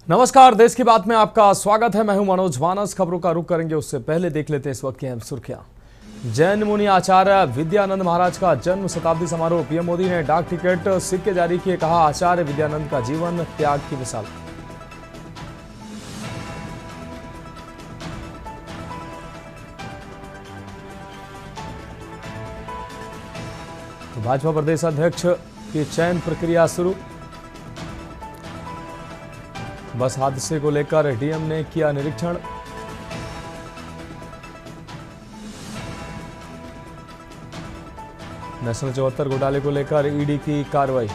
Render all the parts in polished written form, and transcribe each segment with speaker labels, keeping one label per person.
Speaker 1: नमस्कार, देश की बात में आपका स्वागत है। मैं हूं मनोज मानस। खबरों का रुख करेंगे उससे पहले देख लेते हैं इस वक्त की अहम सुर्खियां। जैन मुनि आचार्य विद्यानंद महाराज का जन्म शताब्दी समारोह। पीएम मोदी ने डाक टिकट सिक्के जारी किए। कहा, आचार्य विद्यानंद का जीवन त्याग की मिसाल। तो भाजपा प्रदेश अध्यक्ष की चयन प्रक्रिया शुरू। बस हादसे को लेकर डीएम ने किया निरीक्षण। नेशनल 74 घोटाले को लेकर ईडी की कार्रवाई।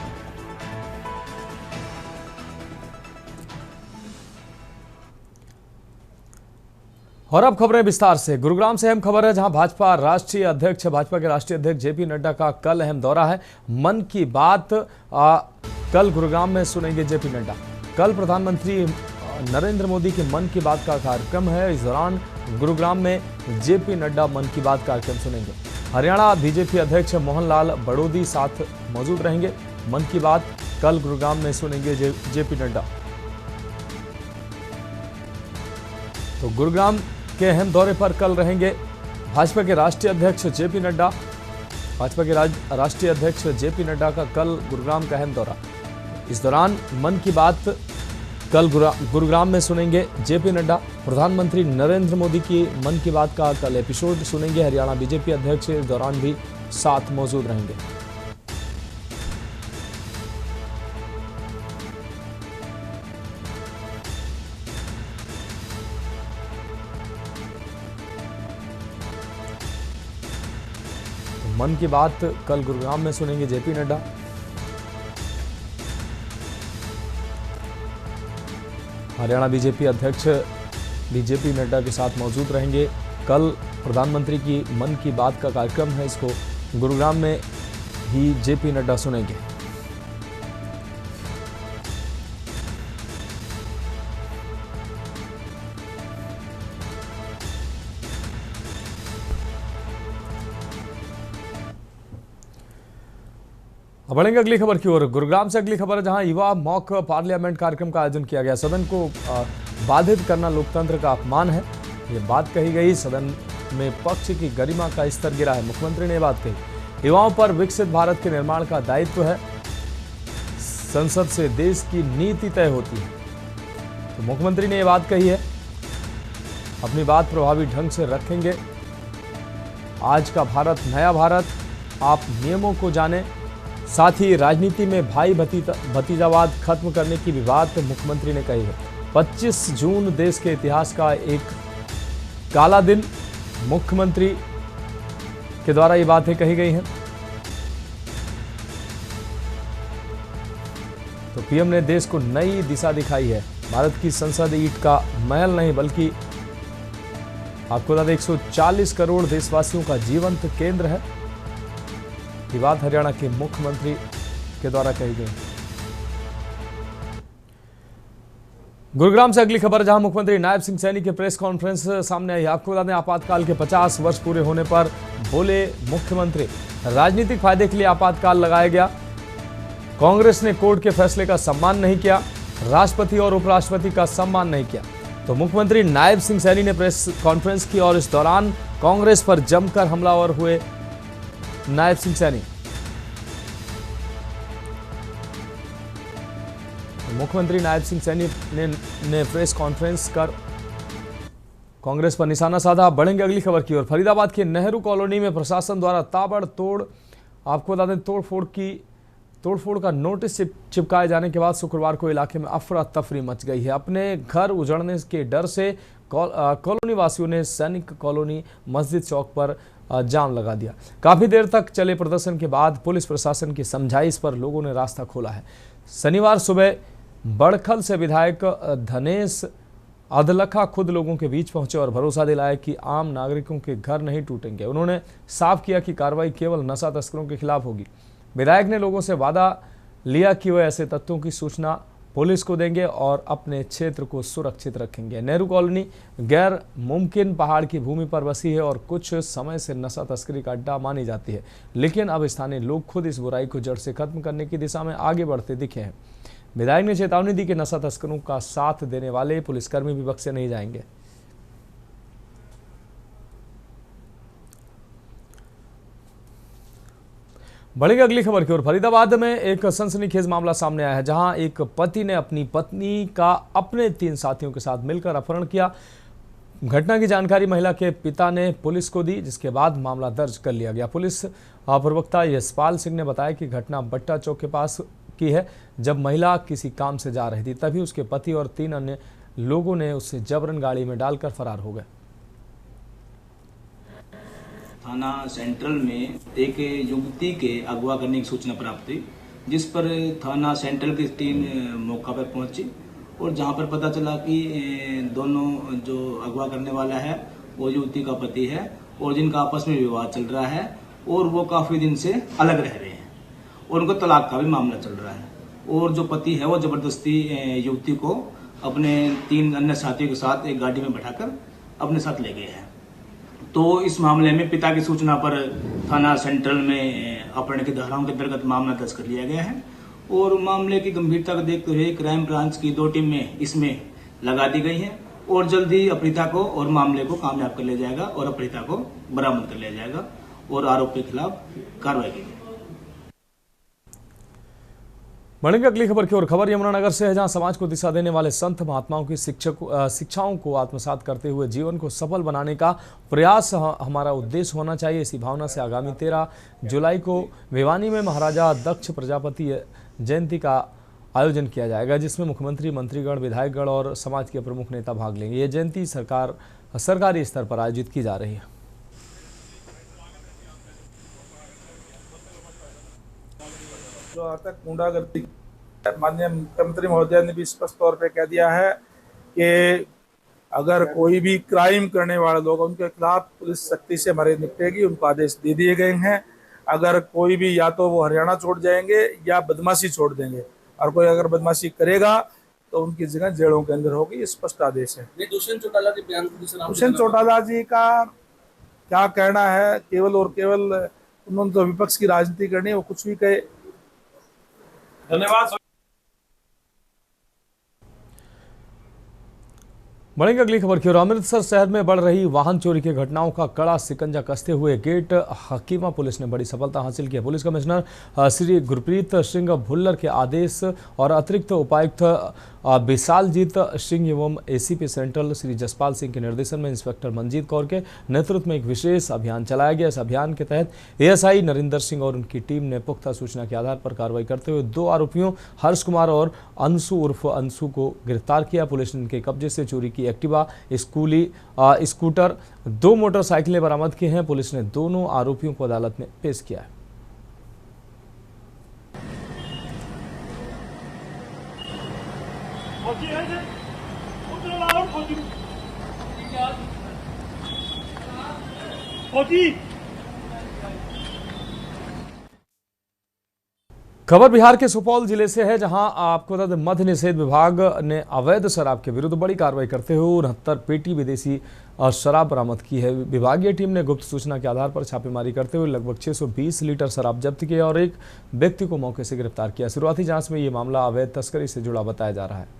Speaker 1: और अब खबरें विस्तार से। गुरुग्राम से अहम खबर है, जहां भाजपा के राष्ट्रीय अध्यक्ष जेपी नड्डा का कल अहम दौरा है। मन की बात कल गुरुग्राम में सुनेंगे जेपी नड्डा। कल प्रधानमंत्री नरेंद्र मोदी के मन की बात का कार्यक्रम है। इस दौरान गुरुग्राम में जेपी नड्डा मन की बात कार्यक्रम सुनेंगे। हरियाणा बीजेपी अध्यक्ष मोहन लाल बड़ोदी साथ मौजूद रहेंगे। मन की बात कल गुरुग्राम में सुनेंगे जेपी नड्डा। तो गुरुग्राम के अहम दौरे पर कल रहेंगे भाजपा के राष्ट्रीय अध्यक्ष जेपी नड्डा। भाजपा के राष्ट्रीय अध्यक्ष जेपी नड्डा का कल गुरुग्राम का अहम दौरा। इस दौरान मन की बात कल गुरुग्राम में सुनेंगे जेपी नड्डा। प्रधानमंत्री नरेंद्र मोदी की मन की बात का कल एपिसोड सुनेंगे। हरियाणा बीजेपी अध्यक्ष इस दौरान भी साथ मौजूद रहेंगे। तो मन की बात कल गुरुग्राम में सुनेंगे जेपी नड्डा। हरियाणा बीजेपी अध्यक्ष जेपी नड्डा के साथ मौजूद रहेंगे। कल प्रधानमंत्री की मन की बात का कार्यक्रम है, इसको गुरुग्राम में ही जेपी नड्डा सुनेंगे। अब बढ़ेंगे अगली खबर की ओर। गुरुग्राम से अगली खबर है, जहां युवा मॉक पार्लियामेंट कार्यक्रम का आयोजन किया गया। सदन को बाधित करना लोकतंत्र का अपमान है, ये बात कही गई। सदन में पक्ष की गरिमा का स्तर गिरा है। मुख्यमंत्री ने बात कही। युवाओं पर विकसित भारत के निर्माण का दायित्व है। संसद से देश की नीति तय होती है। तो मुख्यमंत्री ने यह बात कही है। अपनी बात प्रभावी ढंग से रखेंगे। आज का भारत नया भारत, आप नियमों को जाने। साथ ही राजनीति में भाई भतीजावाद खत्म करने की भी बात मुख्यमंत्री ने कही है। 25 जून देश के इतिहास का एक काला दिन, मुख्यमंत्री के द्वारा ये बातें कही गई हैं। तो पीएम ने देश को नई दिशा दिखाई है। भारत की संसद ईंट का महल नहीं, बल्कि आपको बता दें 140 करोड़ देशवासियों का जीवंत केंद्र है। ये बात हरियाणा के मुख्यमंत्री के द्वारा कही गई। गुरुग्राम से अगली खबर, जहां मुख्यमंत्री नायब सिंह सैनी के प्रेस कॉन्फ्रेंस सामने आई। आपको बता दें, आपातकाल के 50 वर्ष पूरे होने पर बोले मुख्यमंत्री, राजनीतिक फायदे के लिए आपातकाल लगाया गया। कांग्रेस ने कोर्ट के फैसले का सम्मान नहीं किया, राष्ट्रपति और उपराष्ट्रपति का सम्मान नहीं किया। तो मुख्यमंत्री नायब सिंह सैनी ने प्रेस कॉन्फ्रेंस की और इस दौरान कांग्रेस पर जमकर हमलावर हुए नायब सिंह सैनी। मुख्यमंत्री नायब सिंह सैनी ने प्रेस कॉन्फ्रेंस कर कांग्रेस पर निशाना साधा। बढ़ेंगे अगली खबर की ओर। फरीदाबाद के नेहरू कॉलोनी में प्रशासन द्वारा ताबड़तोड़, आपको बता दें, तोड़फोड़ का नोटिस चिपकाए जाने के बाद शुक्रवार को इलाके में अफरा तफरी मच गई है। अपने घर उजड़ने के डर से कॉलोनी वासियों ने सैनिक कॉलोनी मस्जिद चौक पर जाम लगा दिया। काफी देर तक चले प्रदर्शन के बाद पुलिस प्रशासन की समझाइश पर लोगों ने रास्ता खोला है। शनिवार सुबह बड़खल से विधायक धनेश अधलखा खुद लोगों के बीच पहुंचे और भरोसा दिलाया कि आम नागरिकों के घर नहीं टूटेंगे। उन्होंने साफ किया कि कार्रवाई केवल नशा तस्करों के खिलाफ होगी। विधायक ने लोगों से वादा लिया कि वह ऐसे तत्वों की सूचना पुलिस को देंगे और अपने क्षेत्र को सुरक्षित रखेंगे। नेहरू कॉलोनी गैर मुमकिन पहाड़ की भूमि पर बसी है और कुछ समय से नशा तस्करी का अड्डा मानी जाती है, लेकिन अब स्थानीय लोग खुद इस बुराई को जड़ से खत्म करने की दिशा में आगे बढ़ते दिखे हैं। विधायक ने चेतावनी दी कि नशा तस्करों का साथ देने वाले पुलिसकर्मी भी बख्शे नहीं जाएंगे। बढ़ेगी अगली खबर की ओर। फरीदाबाद में एक सनसनीखेज मामला सामने आया है, जहां एक पति ने अपनी पत्नी का अपने 3 साथियों के साथ मिलकर अपहरण किया। घटना की जानकारी महिला के पिता ने पुलिस को दी, जिसके बाद मामला दर्ज कर लिया गया। पुलिस प्रवक्ता यशपाल सिंह ने बताया कि घटना बट्टा चौक के पास की है। जब महिला किसी काम से जा रही थी, तभी उसके पति और 3 अन्य लोगों ने उसे जबरन गाड़ी में डालकर फरार हो गए।
Speaker 2: थाना सेंट्रल में एक युवती के अगवा करने की सूचना प्राप्त हुई, जिस पर थाना सेंट्रल की टीम मौका पर पहुंची और जहां पर पता चला कि दोनों जो अगवा करने वाला है वो युवती का पति है और जिनका आपस में विवाद चल रहा है और वो काफ़ी दिन से अलग रह रहे हैं और उनको तलाक का भी मामला चल रहा है। और जो पति है वो जबरदस्ती युवती को अपने 3 अन्य साथियों के साथ एक गाड़ी में बैठाकर अपने साथ ले गए हैं। तो इस मामले में पिता की सूचना पर थाना सेंट्रल में अपहरण की धाराओं के अंतर्गत मामला दर्ज कर लिया गया है और मामले की गंभीरता को देखते हुए क्राइम ब्रांच की 2 टीमें इसमें लगा दी गई हैं और जल्द ही अपहृता को और मामले को कामयाब कर लिया जाएगा और अपहृता को बरामद कर लिया जाएगा और आरोपी के खिलाफ कार्रवाई की जाएगी।
Speaker 1: बढ़ेंगे अगली खबर की ओर। खबर यमुनानगर से है, जहां समाज को दिशा देने वाले संत महात्माओं की शिक्षाओं को आत्मसात करते हुए जीवन को सफल बनाने का प्रयास हमारा उद्देश्य होना चाहिए। इसी भावना से आगामी 13 जुलाई को भिवानी में महाराजा दक्ष प्रजापति जयंती का आयोजन किया जाएगा, जिसमें मुख्यमंत्री, मंत्रीगण, विधायकगण और समाज के प्रमुख नेता भाग लेंगे। ये जयंती सरकारी स्तर पर आयोजित की जा रही है।
Speaker 3: जो आज तक गुंडागर्दी, माननीय मुख्यमंत्री महोदय ने भी स्पष्ट तौर पे कह दिया है कि अगर कोई भी क्राइम करने वाले लोग, उनके खिलाफ पुलिस सख्ती से हमारे निपटेगी। उनको आदेश दे दिए गए हैं। अगर कोई भी, या तो वो हरियाणा छोड़ जाएंगे या बदमाशी छोड़ देंगे, और कोई अगर बदमाशी करेगा तो उनकी जगह जेलों के अंदर होगी। स्पष्ट आदेश है।
Speaker 4: दुष्यंत चौटाला के बयान को
Speaker 3: दुष्यंत चौटाला जी का क्या कहना है, केवल और केवल उन्होंने तो विपक्ष की राजनीति करनी है, वो कुछ भी कहे।
Speaker 4: धन्यवाद।
Speaker 1: बढ़ेंगे अगली खबर की ओर। अमृतसर शहर में बढ़ रही वाहन चोरी की घटनाओं का कड़ा शिकंजा कसते हुए गेट हकीमा पुलिस ने बड़ी सफलता हासिल की है। पुलिस कमिश्नर श्री गुरप्रीत सिंह भुल्लर के आदेश और अतिरिक्त उपायुक्त विशालजीत सिंह एवं एसीपी सेंट्रल श्री जसपाल सिंह के निर्देशन में इंस्पेक्टर मंजीत कौर के नेतृत्व में एक विशेष अभियान चलाया गया। इस अभियान के तहत एएसआई नरिंदर सिंह और उनकी टीम ने पुख्ता सूचना के आधार पर कार्रवाई करते हुए 2 आरोपियों हर्ष कुमार और अंशु उर्फ अंशु को गिरफ्तार किया। पुलिस ने इनके कब्जे से चोरी की एक्टिवा, स्कूटर, 2 मोटरसाइकिलें बरामद की हैं। पुलिस ने दोनों आरोपियों को अदालत में पेश किया है। खबर बिहार के सुपौल जिले से है, जहां आपको बता दें मद्य निषेध विभाग ने अवैध शराब के विरुद्ध बड़ी कार्रवाई करते हुए 69 पेटी विदेशी शराब बरामद की है। विभागीय टीम ने गुप्त सूचना के आधार पर छापेमारी करते हुए लगभग 620 लीटर शराब जब्त किया और एक व्यक्ति को मौके से गिरफ्तार किया। शुरुआती जांच में ये मामला अवैध तस्करी से जुड़ा बताया जा रहा है।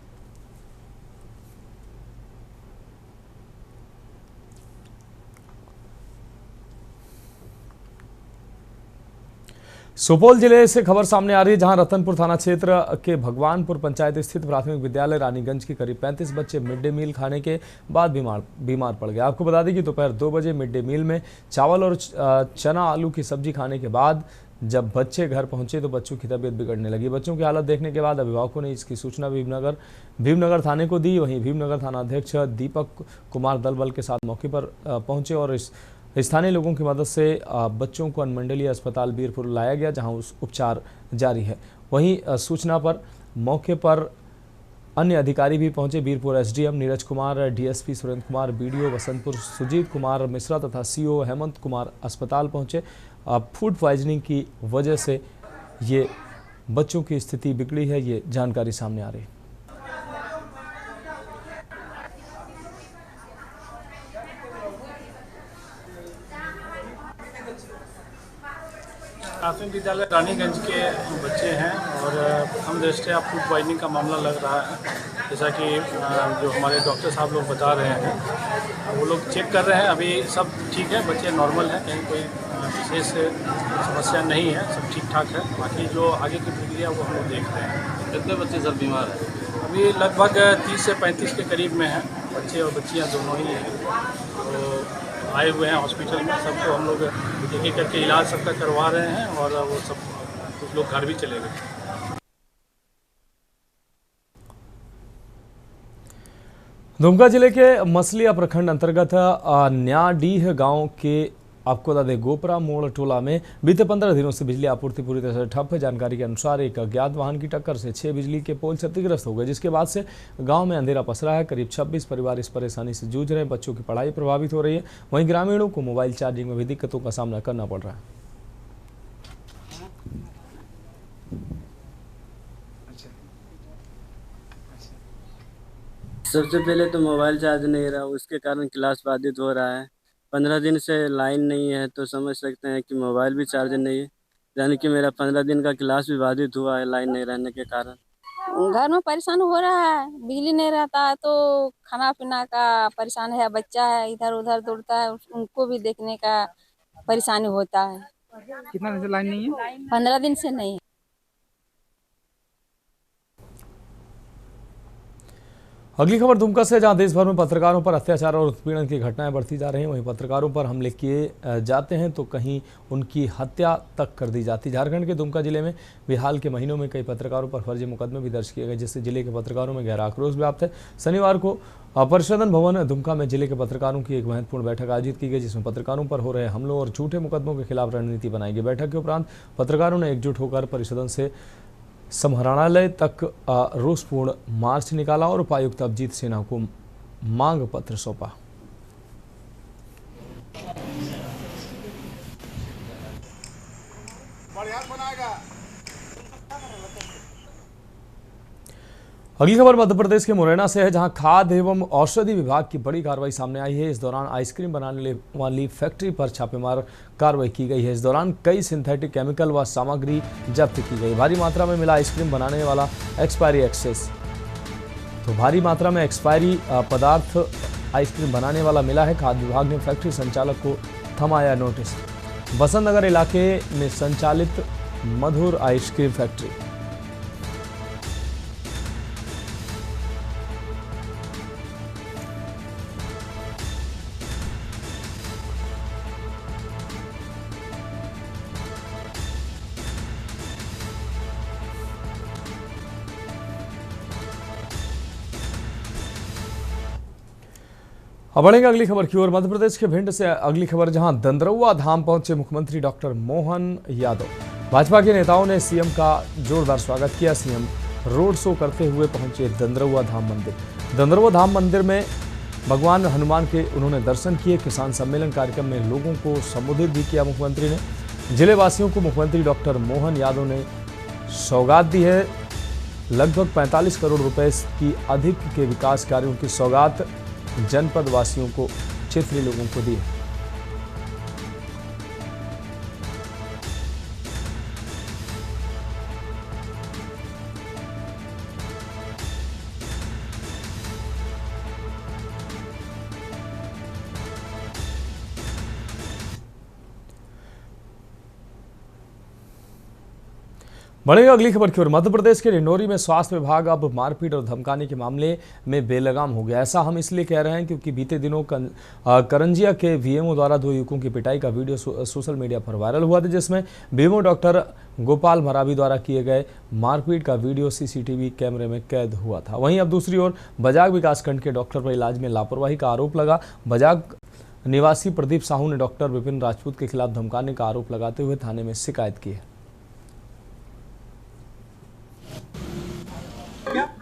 Speaker 1: सुपौल जिले से खबर सामने आ रही है, जहां रतनपुर थाना क्षेत्र के भगवानपुर पंचायत स्थित प्राथमिक विद्यालय रानीगंज के करीब 35 बच्चे मिड डे मील खाने के बाद बीमार पड़ गए। आपको बता दें कि दोपहर 2 बजे मिड डे मील में चावल और चना आलू की सब्जी खाने के बाद जब बच्चे घर पहुंचे तो बच्चों की तबीयत बिगड़ने लगी। बच्चों की हालत देखने के बाद अभिभावकों ने इसकी सूचना भीमनगर थाने को दी। वहीं भीमनगर थाना अध्यक्ष दीपक कुमार दल बल के साथ मौके पर पहुंचे और स्थानीय लोगों की मदद से बच्चों को अनुमंडलीय अस्पताल बीरपुर लाया गया, जहां उपचार जारी है। वहीं सूचना पर मौके पर अन्य अधिकारी भी पहुंचे। Birpur SDM Neeraj Kumar, DSP Surendra Kumar, BDO Vasantpur Sujit Kumar Mishra तथा सीओ हेमंत कुमार अस्पताल पहुंचे। फूड पॉइजनिंग की वजह से ये बच्चों की स्थिति बिगड़ी है, ये जानकारी सामने आ रही है।
Speaker 4: प्राथमिक विद्यालय रानीगंज के बच्चे हैं और प्रथम दृष्टया फूड पॉइजनिंग का मामला लग रहा है। जैसा कि जो हमारे डॉक्टर साहब लोग बता रहे हैं, वो लोग चेक कर रहे हैं। अभी सब ठीक है, बच्चे नॉर्मल हैं, कहीं कोई विशेष समस्या नहीं है, सब ठीक ठाक है। बाकी जो आगे की प्रक्रिया वो हम लोग देख रहे हैं।
Speaker 5: कितने बच्चे सर बीमार हैं?
Speaker 4: अभी लगभग 30 से 35 के करीब में हैं, बच्चे और बच्चियाँ दोनों ही हैं। तो आए हुए हैं हॉस्पिटल में, सबको हम लोग एक एक करके इलाज सबका करवा रहे हैं और वो सब कुछ लोग घर भी चले गए।
Speaker 1: दुमका जिले के मसलिया प्रखंड अंतर्गत न्याडीह गांव के आपको बता दें गोपरा मोड़ टोला में बीते 15 दिनों से बिजली आपूर्ति पूरी तरह से ठप है। जानकारी के अनुसार एक अज्ञात वाहन की टक्कर से 6 बिजली के पोल क्षतिग्रस्त हो गए, जिसके बाद से गांव में अंधेरा पसरा है। करीब 26 परिवार इस परेशानी से जूझ रहे हैं। बच्चों की पढ़ाई प्रभावित हो रही है, वहीं ग्रामीणों को मोबाइल चार्जिंग में भी दिक्कतों का सामना करना पड़ रहा है।
Speaker 6: सबसे पहले तो मोबाइल चार्ज नहीं रहा, उसके कारण क्लास बाधित हो रहा है। 15 दिन से लाइन नहीं है तो समझ सकते हैं कि मोबाइल भी चार्ज नहीं है, यानी कि मेरा 15 दिन का क्लास भी बाधित हुआ है लाइन नहीं रहने के कारण।
Speaker 7: घर में परेशान हो रहा है, बिजली नहीं रहता है तो खाना पीना का परेशान है। बच्चा है इधर उधर दौड़ता है, उनको भी देखने का परेशानी होता है।
Speaker 8: कितना दिन से लाइन नहीं है?
Speaker 7: 15 दिन से नहीं है।
Speaker 1: अगली खबर दुमका से, जहां देश भर में पत्रकारों पर अत्याचार और उत्पीड़न की घटनाएं बढ़ती जा रही हैं, वहीं पत्रकारों पर हमले किए जाते हैं तो कहीं उनकी हत्या तक कर दी जाती है। झारखंड के दुमका जिले में भी हाल के महीनों में कई पत्रकारों पर फर्जी मुकदमे भी दर्ज किए गए, जिससे जिले के पत्रकारों में गहरा आक्रोश व्याप्त है। शनिवार को परिषदन भवन दुमका में जिले के पत्रकारों की एक महत्वपूर्ण बैठक आयोजित की गई, जिसमें पत्रकारों पर हो रहे हमलों और झूठे मुकदमों के खिलाफ रणनीति बनाई गई। बैठक के उपरांत पत्रकारों ने एकजुट होकर परिषदन से समाहरणालय तक रोषपूर्ण मार्च निकाला और उपायुक्त अभिजीत सिन्हा को मांग पत्र सौंपा। अगली खबर मध्य प्रदेश के मुरैना से है, जहां खाद्य एवं औषधि विभाग की बड़ी कार्रवाई सामने आई है। इस दौरान आइसक्रीम बनाने वाली फैक्ट्री पर छापेमार कार्रवाई की गई है। इस दौरान कई सिंथेटिक केमिकल व सामग्री जब्त की गई। भारी मात्रा में मिला आइसक्रीम बनाने वाला एक्सपायरी एक्सेस, तो भारी मात्रा में एक्सपायरी पदार्थ आइसक्रीम बनाने वाला मिला है। खाद्य विभाग ने फैक्ट्री संचालक को थमाया नोटिस। बसंत नगर इलाके में संचालित मधुर आइसक्रीम फैक्ट्री अब बढ़ेंगे अगली खबर की ओर। मध्य प्रदेश के भिंड से अगली खबर, जहां दंदरौआ धाम पहुंचे मुख्यमंत्री डॉक्टर मोहन यादव। भाजपा के नेताओं ने सीएम का जोरदार स्वागत किया। सीएम रोड शो करते हुए पहुंचे दंदरौआ धाम मंदिर। दंदरौआ धाम मंदिर में भगवान हनुमान के उन्होंने दर्शन किए। किसान सम्मेलन कार्यक्रम में लोगों को संबोधित भी किया मुख्यमंत्री ने। जिले वासियों को मुख्यमंत्री डॉक्टर मोहन यादव ने सौगात दी है। लगभग 45 करोड़ रुपए की अधिक के विकास कार्यों की सौगात जनपद वासियों को, क्षेत्रीय लोगों को दी है। बढ़ेगा अगली खबर की ओर। मध्य प्रदेश के डिंडोरी में स्वास्थ्य विभाग अब मारपीट और धमकाने के मामले में बेलगाम हो गया। ऐसा हम इसलिए कह रहे हैं क्योंकि बीते दिनों करंजिया के वीएमओ द्वारा 2 युवकों की पिटाई का वीडियो सोशल मीडिया पर वायरल हुआ था, जिसमें वीएमओ डॉक्टर गोपाल मरावी द्वारा किए गए मारपीट का वीडियो सीसीटीवी कैमरे में कैद हुआ था। वहीं अब दूसरी ओर बजाग विकासखंड के डॉक्टर पर इलाज में लापरवाही का आरोप लगा। बजाग निवासी प्रदीप साहू ने डॉक्टर विपिन राजपूत के खिलाफ धमकाने का आरोप लगाते हुए थाने में शिकायत की है।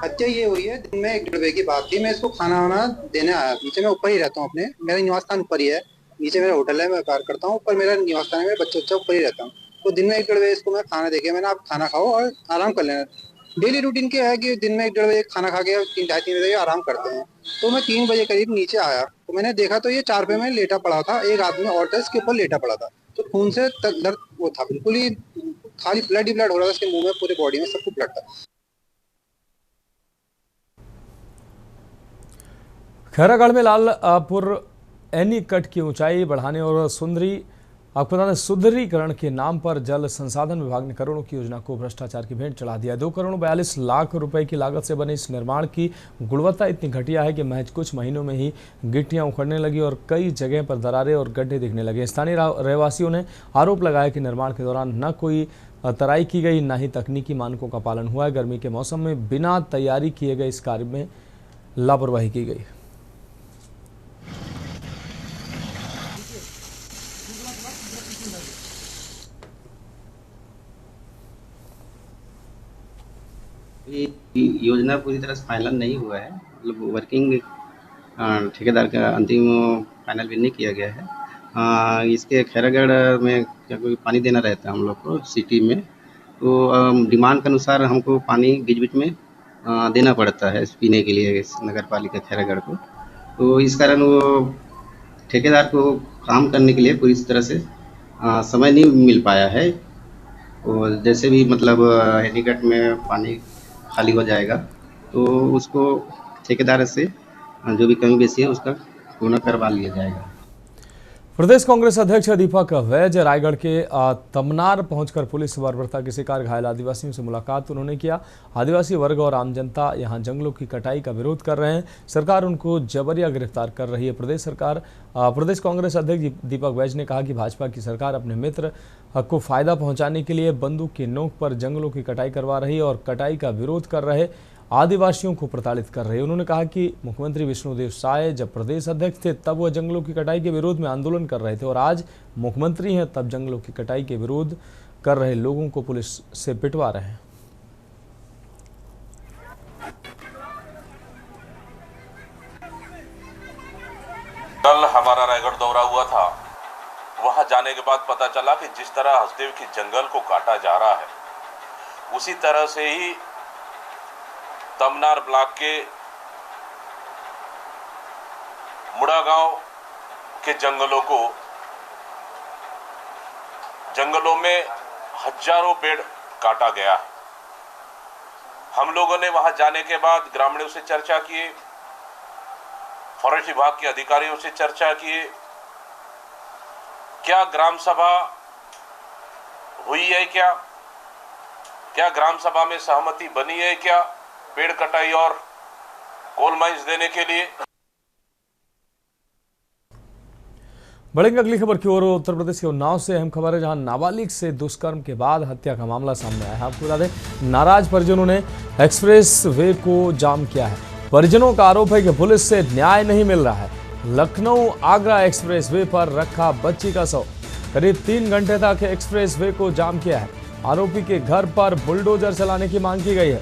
Speaker 9: हत्या ये हुई है, दिन में 1-1.5 बजे की बात थी। मैं इसको खाना वाना देने आया। नीचे मैं ऊपर ही रहता हूँ, अपने मेरा निवास स्थान ऊपर ही है। नीचे मेरा होटल है, मैं कार्य करता हूँ। ऊपर मेरा निवास स्थान है, मेरा बच्चा ऊपर ही रहता हूँ। तो दिन में 1-1.5 बजे इसको मैं खाना देके मैंने, आप खाना खाओ और आराम कर लेना। डेली रूटीन क्या है कि दिन में 1-1.5 बजे खाना खा के 3-3 बजे आराम करते हैं। तो मैं 3 बजे करीब नीचे आया तो मैंने देखा तो ये चारपाई में लेटा पड़ा था। एक आदमी और था इसके ऊपर लेटा पड़ा था। तो खून से दर्द वो था, बिल्कुल ही खाली ब्लड ही ब्लड हो रहा था उसके मुंह में, पूरे बॉडी में सब कुछ ब्लड था।
Speaker 1: खैरागढ़ में लालपुर एनी कट की ऊंचाई बढ़ाने और सुंदरीकरण के नाम पर जल संसाधन विभाग ने करोड़ों की योजना को भ्रष्टाचार की भेंट चढ़ा दिया। 2 करोड़ 42 लाख रुपए की लागत से बने इस निर्माण की गुणवत्ता इतनी घटिया है कि महज कुछ महीनों में ही गिट्टियां उखड़ने लगी और कई जगह पर दरारें और गड्ढे दिखने लगे। स्थानीय रहवासियों ने आरोप लगाया कि निर्माण के दौरान न कोई तराई की गई, न ही तकनीकी मानकों का पालन हुआ है। गर्मी के मौसम में बिना तैयारी किए गए इस कार्य में लापरवाही की गई।
Speaker 5: योजना पूरी तरह से फाइनल नहीं हुआ है, मतलब वर्किंग ठेकेदार का अंतिम फाइनल भी नहीं किया गया है। इसके खैरागढ़ में क्या कोई पानी देना रहता है हम लोग को सिटी में, तो डिमांड के अनुसार हमको पानी बीच बीच में देना पड़ता है पीने के लिए नगर पालिका खैरागढ़ को। तो इस कारण वो ठेकेदार को काम करने के लिए पूरी तरह से समय नहीं मिल पाया है। और जैसे भी मतलब हेलीकट में पानी खाली हो जाएगा तो उसको ठेकेदार से जो भी कमी बेसी है उसका पूर्ण करवा लिया जाएगा।
Speaker 1: प्रदेश कांग्रेस अध्यक्ष दीपक वैज रायगढ़ के तमनार पहुंचकर पुलिस बर्बरता के शिकार घायल आदिवासियों से मुलाकात उन्होंने किया। आदिवासी वर्ग और आम जनता यहां जंगलों की कटाई का विरोध कर रहे हैं, सरकार उनको जबरिया गिरफ्तार कर रही है। प्रदेश कांग्रेस अध्यक्ष दीपक वैज ने कहा कि भाजपा की सरकार अपने मित्र को फायदा पहुंचाने के लिए बंदूक की नोक पर जंगलों की कटाई करवा रही है और कटाई का विरोध कर रहे आदिवासियों को प्रताड़ित कर रहे हैं। उन्होंने कहा कि मुख्यमंत्री विष्णुदेव साय जब प्रदेश अध्यक्ष थे तब वह जंगलों की कटाई के विरोध में आंदोलन कर रहे थे और आज मुख्यमंत्री हैं तब जंगलों की कटाई के विरोध कर रहे लोगों को पुलिस से पिटवा रहे हैं।
Speaker 10: कल हमारा रायगढ़ दौरा हुआ था, वहां जाने के बाद पता चला कि जिस तरह हसदेव की जंगल को काटा जा रहा है उसी तरह से ही तमनार ब्लॉक के मुड़ा गांव के जंगलों में हजारों पेड़ काटा गया है। हम लोगों ने वहां जाने के बाद ग्रामीणों से चर्चा किए, फॉरेस्ट विभाग के अधिकारियों से चर्चा किए, क्या ग्राम सभा हुई है, क्या ग्राम सभा में सहमति बनी है क्या पेड़ कटाई और कोल माइंस देने के लिए।
Speaker 1: बढ़ेंगे अगली खबर की ओर। उत्तर प्रदेश के उन्नाव से अहम खबर है, जहां नाबालिग से दुष्कर्म के बाद हत्या का मामला सामने आया है। आपको बता दें, नाराज परिजनों ने एक्सप्रेस वे को जाम किया है। परिजनों का आरोप है कि पुलिस से न्याय नहीं मिल रहा है। लखनऊ आगरा एक्सप्रेस वे पर रखा बच्ची का शव। करीब 3 घंटे तक एक्सप्रेस वे को जाम किया है। आरोपी के घर पर बुलडोजर चलाने की मांग की गई है।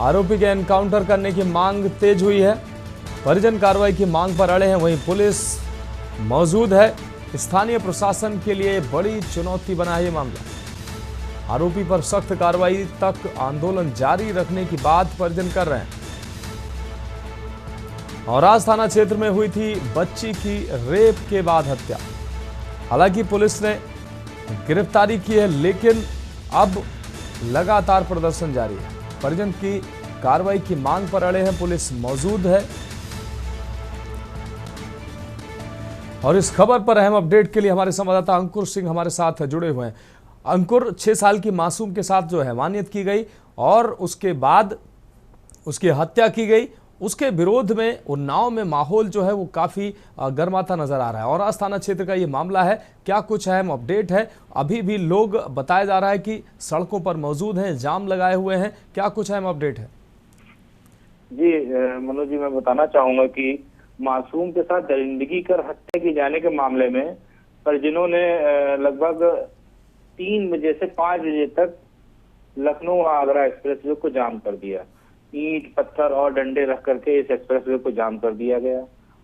Speaker 1: आरोपी के एनकाउंटर करने की मांग तेज हुई है। परिजन कार्रवाई की मांग पर अड़े हैं, वहीं पुलिस मौजूद है। स्थानीय प्रशासन के लिए बड़ी चुनौती बना है ये मामला। आरोपी पर सख्त कार्रवाई तक आंदोलन जारी रखने की बात परिजन कर रहे हैं। औराज थाना क्षेत्र में हुई थी बच्ची की रेप के बाद हत्या। हालांकि पुलिस ने गिरफ्तारी की है, लेकिन अब लगातार प्रदर्शन जारी है। परिजन की कार्रवाई की मांग पर अड़े हैं, पुलिस मौजूद है। और इस खबर पर अहम अपडेट के लिए हमारे संवाददाता अंकुर सिंह हमारे साथ जुड़े हुए हैं। अंकुर, 6 साल की मासूम के साथ जो हैवानियत की गई और उसके बाद उसकी हत्या की गई, उसके विरोध में उन्नाव में माहौल जो है वो काफी गर्माता नजर आ रहा है। और आज थाना क्षेत्र का ये मामला है, क्या कुछ अहम अपडेट है? अभी भी लोग बताया जा रहा है कि सड़कों पर मौजूद हैं, जाम लगाए हुए हैं, क्या कुछ अहम अपडेट है?
Speaker 11: जी मनोज जी, मैं बताना चाहूंगा कि मासूम के साथ दरिंदगी कर हत्या की जाने के मामले में परिजनों ने लगभग 3 बजे से 5 बजे तक लखनऊ आगरा एक्सप्रेसवे को जाम कर दिया। ईंट पत्थर और डंडे रख करके इस एक्सप्रेसवे को जाम कर दिया गया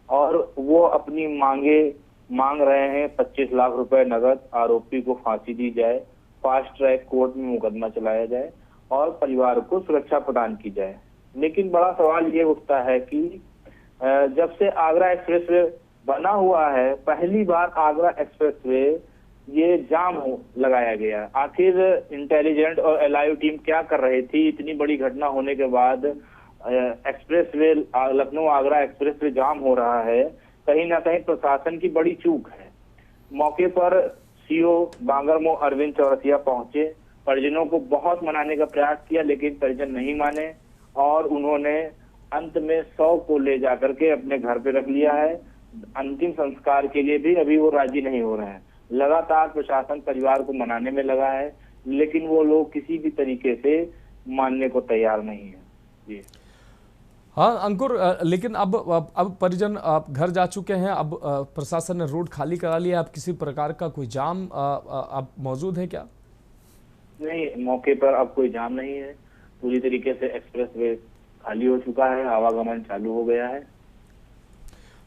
Speaker 11: और वो अपनी मांग रहे हैं 25 लाख रुपए नगद, आरोपी को फांसी दी जाए, फास्ट ट्रैक कोर्ट में मुकदमा चलाया जाए और परिवार को सुरक्षा प्रदान की जाए। लेकिन बड़ा सवाल ये उठता है कि जब से आगरा एक्सप्रेसवे बना हुआ है, पहली बार आगरा एक्सप्रेसवे ये जाम लगाया गया। आखिर इंटेलिजेंट और एलआईयू टीम क्या कर रही थी? इतनी बड़ी घटना होने के बाद एक्सप्रेसवे लखनऊ आगरा एक्सप्रेसवे जाम हो रहा है, कहीं ना कहीं प्रशासन की बड़ी चूक है। मौके पर सीओ बांगरमो अरविंद चौरसिया पहुंचे, परिजनों को बहुत मनाने का प्रयास किया, लेकिन परिजन नहीं माने और उन्होंने अंत में 100 को ले जाकर के अपने घर पे रख लिया है। अंतिम संस्कार के लिए भी अभी वो राजी नहीं हो रहे हैं। लगातार प्रशासन परिवार को मनाने में लगा है, लेकिन वो लोग किसी भी तरीके से मानने को तैयार नहीं है। जी
Speaker 1: हाँ अंकुर, लेकिन अब परिजन घर जा चुके हैं, अब प्रशासन ने रोड खाली करा लिया। अब किसी प्रकार का कोई जाम अब मौजूद है क्या?
Speaker 11: नहीं, मौके पर अब कोई जाम नहीं है। पूरी तरीके से एक्सप्रेसवे खाली हो चुका है, आवागमन चालू हो गया है।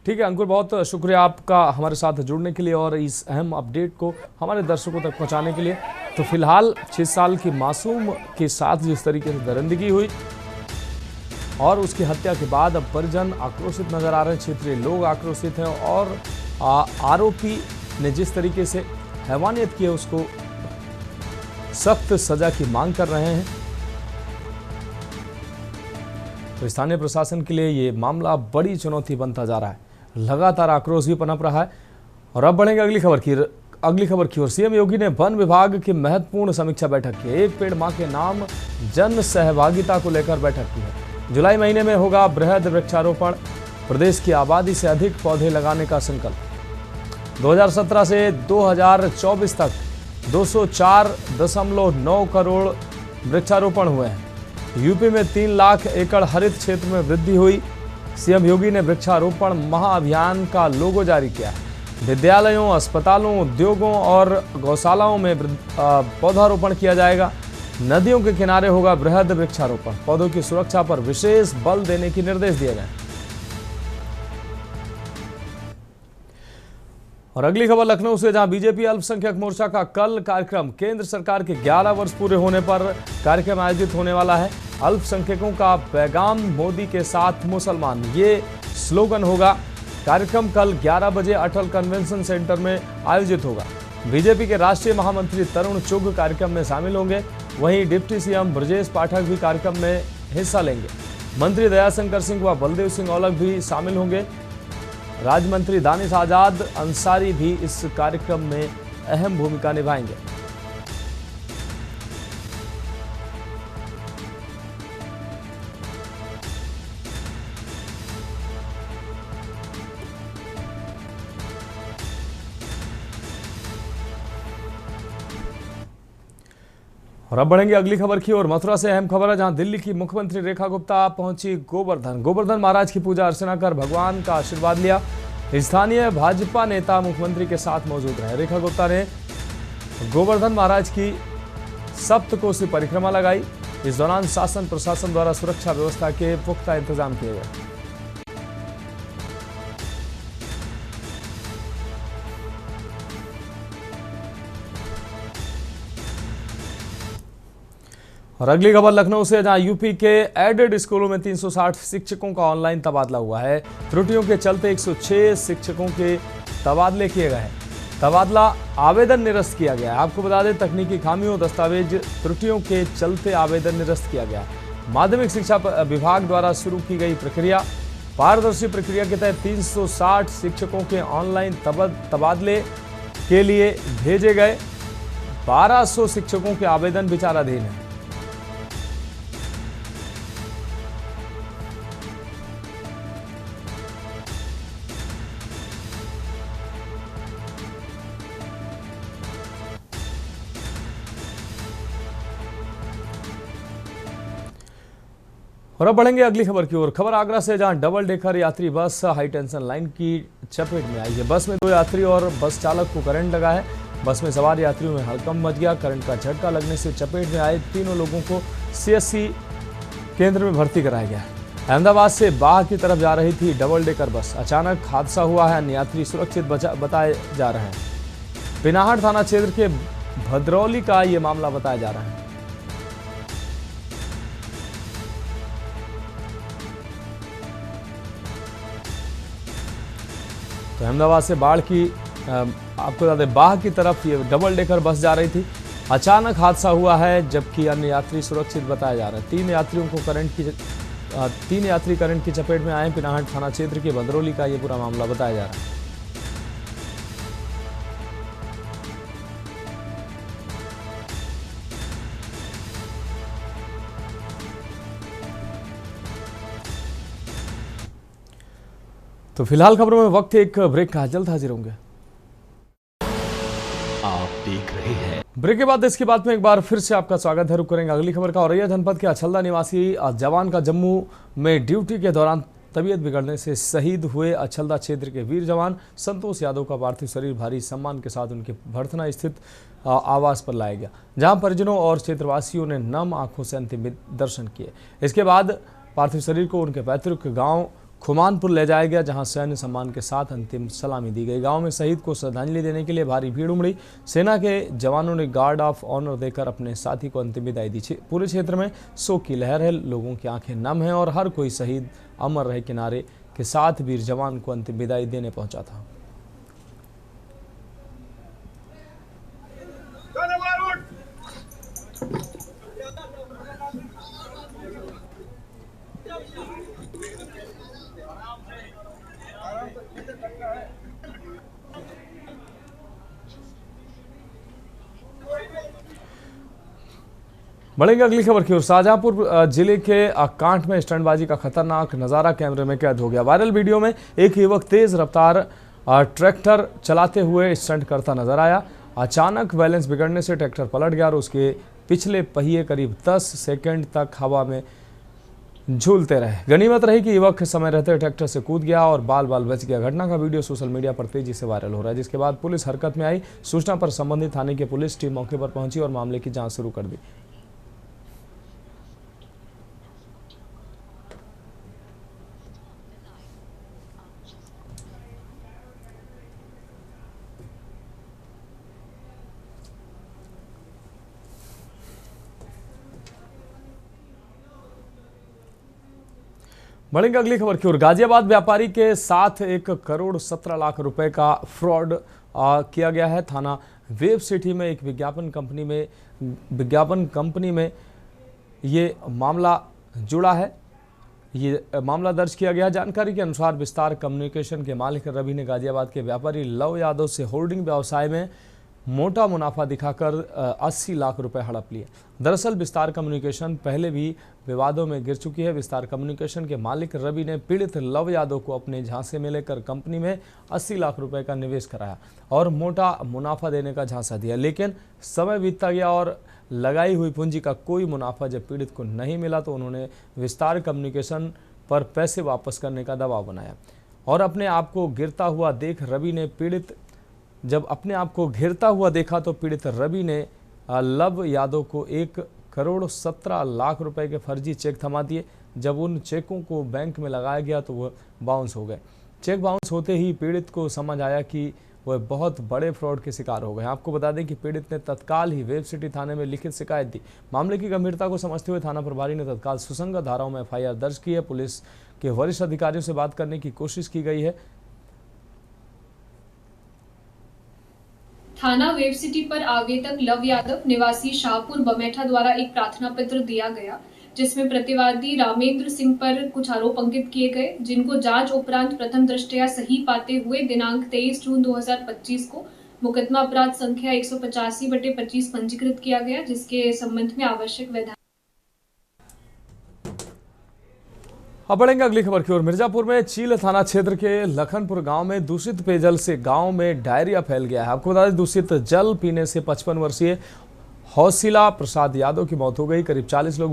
Speaker 1: ठीक है अंकुर, बहुत शुक्रिया आपका हमारे साथ जुड़ने के लिए और इस अहम अपडेट को हमारे दर्शकों तक पहुंचाने के लिए। तो फिलहाल 6 साल की मासूम के साथ जिस तरीके से दरिंदगी हुई और उसकी हत्या के बाद अब परिजन आक्रोशित नजर आ रहे हैं, क्षेत्रीय लोग आक्रोशित हैं और आरोपी ने जिस तरीके से हैवानियत की है उसको सख्त सजा की मांग कर रहे हैं। तो स्थानीय प्रशासन के लिए ये मामला बड़ी चुनौती बनता जा रहा है, लगातार आक्रोश भी पनप रहा है। और अब बढ़ेंगे अगली खबर की ओर। सीएम योगी ने वन विभाग की महत्वपूर्ण समीक्षा बैठक की। एक पेड़ मां के नाम जन सहभागिता को लेकर बैठक की है। जुलाई महीने में होगा बृहद वृक्षारोपण, प्रदेश की आबादी से अधिक पौधे लगाने का संकल्प। 2017 से 2024 तक 204.9 करोड़ वृक्षारोपण हुए हैं। यूपी में 3 लाख एकड़ हरित क्षेत्र में वृद्धि हुई। सीएम योगी ने वृक्षारोपण महाअभियान का लोगो जारी किया। विद्यालयों, अस्पतालों, उद्योगों और गौशालाओं में पौधारोपण किया जाएगा। नदियों के किनारे होगा बृहद वृक्षारोपण। पौधों की सुरक्षा पर विशेष बल देने के निर्देश दिए गए। और अगली खबर लखनऊ से, जहां बीजेपी अल्पसंख्यक मोर्चा का कल कार्यक्रम, केंद्र सरकार के 11 वर्ष पूरे होने पर कार्यक्रम आयोजित होने वाला है। अल्पसंख्यकों का पैगाम, मोदी के साथ मुसलमान, ये स्लोगन होगा। कार्यक्रम कल 11 बजे अटल कन्वेंशन सेंटर में आयोजित होगा। बीजेपी के राष्ट्रीय महामंत्री तरुण चुग कार्यक्रम में शामिल होंगे। वहीं डिप्टी सीएम ब्रजेश पाठक भी कार्यक्रम में हिस्सा लेंगे। मंत्री दयाशंकर सिंह व बलदेव सिंह औलख भी शामिल होंगे। राज्य मंत्री दानिश आजाद अंसारी भी इस कार्यक्रम में अहम भूमिका निभाएंगे। और अब बढ़ेंगे अगली खबर की ओर। मथुरा से अहम खबर है, जहां दिल्ली की मुख्यमंत्री रेखा गुप्ता पहुंची गोवर्धन महाराज की पूजा अर्चना कर भगवान का आशीर्वाद लिया। स्थानीय भाजपा नेता मुख्यमंत्री के साथ मौजूद रहे। रेखा गुप्ता ने गोवर्धन महाराज की सप्तकोसी परिक्रमा लगाई। इस दौरान शासन प्रशासन द्वारा सुरक्षा व्यवस्था के पुख्ता इंतजाम किए गए। और अगली खबर लखनऊ से, जहां यूपी के एडेड स्कूलों में 360 शिक्षकों का ऑनलाइन तबादला हुआ है। त्रुटियों के चलते 106 शिक्षकों के तबादले किए गए हैं। तबादला आवेदन निरस्त किया गया है। आपको बता दें, तकनीकी खामियों, दस्तावेज त्रुटियों के चलते आवेदन निरस्त किया गया है। माध्यमिक शिक्षा विभाग द्वारा शुरू की गई प्रक्रिया, पारदर्शी प्रक्रिया के तहत 360 शिक्षकों के ऑनलाइन तबादले के लिए भेजे गए 1200 शिक्षकों के आवेदन विचाराधीन है। और अब बढ़ेंगे अगली खबर की ओर। खबर आगरा से, जहां डबल डेकर यात्री बस हाई टेंशन लाइन की चपेट में आई है। बस में 2 यात्री और बस चालक को करंट लगा है। बस में सवार यात्रियों में हड़कंप मच गया। करंट का झटका लगने से चपेट में आए तीनों लोगों को सीएससी केंद्र में भर्ती कराया गया। अहमदाबाद से बाह की तरफ जा रही थी डबल डेकर बस। अचानक हादसा हुआ है। अन्य यात्री सुरक्षित बताए जा रहे हैं। पिनाहट थाना क्षेत्र के भद्रौली का ये मामला बताया जा रहा है। तो अहमदाबाद से बाढ़ की आपको बता दें बाह की तरफ ये डबल डेकर बस जा रही थी। अचानक हादसा हुआ है, जबकि अन्य यात्री सुरक्षित बताए जा रहे हैं। 3 यात्री करंट की चपेट में आए। पिनाहट थाना क्षेत्र के बदरौली का ये पूरा मामला बताया जा रहा है। तो फिलहाल खबरों में वक्त एक ब्रेक का, जल्द हाजिर होंगे।
Speaker 12: आप देख रहे हैं
Speaker 1: ब्रेक के बाद इसके बाद में एक बार फिर से आपका स्वागत है। रुक करेंगे अगली खबर का। औरैया जनपद के अछलदा निवासी जवान का जम्मू में ड्यूटी के दौरान तबीयत बिगड़ने से शहीद हुए अछलदा क्षेत्र के वीर जवान संतोष यादव का पार्थिव शरीर भारी सम्मान के साथ उनके भड़थना स्थित आवास पर लाया गया, जहां परिजनों और क्षेत्रवासियों ने नम आंखों से अंतिम दर्शन किए। इसके बाद पार्थिव शरीर को उनके पैतृक गाँव खुमानपुर ले जाया गया, जहां सैन्य सम्मान के साथ अंतिम सलामी दी गई। गांव में शहीद को श्रद्धांजलि देने के लिए भारी भीड़ उमड़ी। सेना के जवानों ने गार्ड ऑफ ऑनर देकर अपने साथी को अंतिम विदाई दी। पूरे क्षेत्र में शोक की लहर है, लोगों की आंखें नम हैं और हर कोई शहीद अमर रहे के नारे के साथ वीर जवान को अंतिम विदाई देने पहुंचा था। बढ़ेंगे अगली खबर की ओर। शाहजहांपुर जिले के कांठ में स्टंटबाजी का खतरनाक नजारा कैमरे में कैद हो गया। वायरल वीडियो में एक युवक तेज रफ्तार ट्रैक्टर चलाते हुए स्टंट करता नजर आया। अचानक बैलेंस बिगड़ने से ट्रैक्टर पलट गया और उसके पिछले पहिए करीब 10 सेकंड तक हवा में झूलते रहे। गनीमत रही कि युवक समय रहते ट्रैक्टर से कूद गया और बाल बाल बच गया। घटना का वीडियो सोशल मीडिया पर तेजी से वायरल हो रहा है, जिसके बाद पुलिस हरकत में आई। सूचना पर संबंधित थाने की पुलिस टीम मौके पर पहुंची और मामले की जांच शुरू कर दी। बढ़ेंगे अगली खबर की ओर। गाजियाबाद व्यापारी के साथ 1 करोड़ 17 लाख रुपए का फ्रॉड किया गया है। थाना वेब सिटी में एक विज्ञापन कंपनी में ये मामला जुड़ा है। ये मामला दर्ज किया गया। जानकारी के अनुसार विस्तार कम्युनिकेशन के मालिक रवि ने गाजियाबाद के व्यापारी लव यादव से होल्डिंग व्यवसाय में मोटा मुनाफा दिखाकर 80 लाख रुपए हड़प लिए। दरअसल विस्तार कम्युनिकेशन पहले भी विवादों में गिर चुकी है। विस्तार कम्युनिकेशन के मालिक रवि ने पीड़ित लव यादव को अपने झांसे में लेकर कंपनी में 80 लाख रुपए का निवेश कराया और मोटा मुनाफा देने का झांसा दिया, लेकिन समय बीतता गया और लगाई हुई पूंजी का कोई मुनाफा जब पीड़ित को नहीं मिला तो उन्होंने विस्तार कम्युनिकेशन पर पैसे वापस करने का दबाव बनाया और अपने आप को गिरता हुआ देख रवि ने पीड़ित रवि ने लव यादव को 1 करोड़ 17 लाख रुपए के फर्जी चेक थमा दिए। जब उन चेकों को बैंक में लगाया गया तो वह बाउंस हो गए। चेक बाउंस होते ही पीड़ित को समझ आया कि वह बहुत बड़े फ्रॉड के शिकार हो गए। आपको बता दें कि पीड़ित ने तत्काल ही वेब सिटी थाने में लिखित शिकायत दी। मामले की गंभीरता को समझते हुए थाना प्रभारी ने तत्काल सुसंगत धाराओं में FIR दर्ज की है। पुलिस के वरिष्ठ अधिकारियों से बात करने की कोशिश की गई है।
Speaker 13: थाना वेब सिटी पर आवेदक लव यादव निवासी शाहपुर बमेठा द्वारा एक प्रार्थना पत्र दिया गया, जिसमें प्रतिवादी रामेंद्र सिंह पर कुछ आरोप अंकित किए गए, जिनको जांच उपरांत प्रथम दृष्टया सही पाते हुए दिनांक 23 जून 2025 को मुकदमा अपराध संख्या 185/25 पंजीकृत किया गया, जिसके संबंध में आवश्यक वैधानिक।
Speaker 1: अब बढ़ेंगे अगली खबर की ओर। मिर्जापुर में चील थाना क्षेत्र के लखनपुर गांव में दूषित पेयजल से गांव में डायरिया फैल गया है। आपको बता दें दूषित जल पीने से 55 वर्षीय हौसिला प्रसाद यादव की मौत हो गई। करीब 40 लोग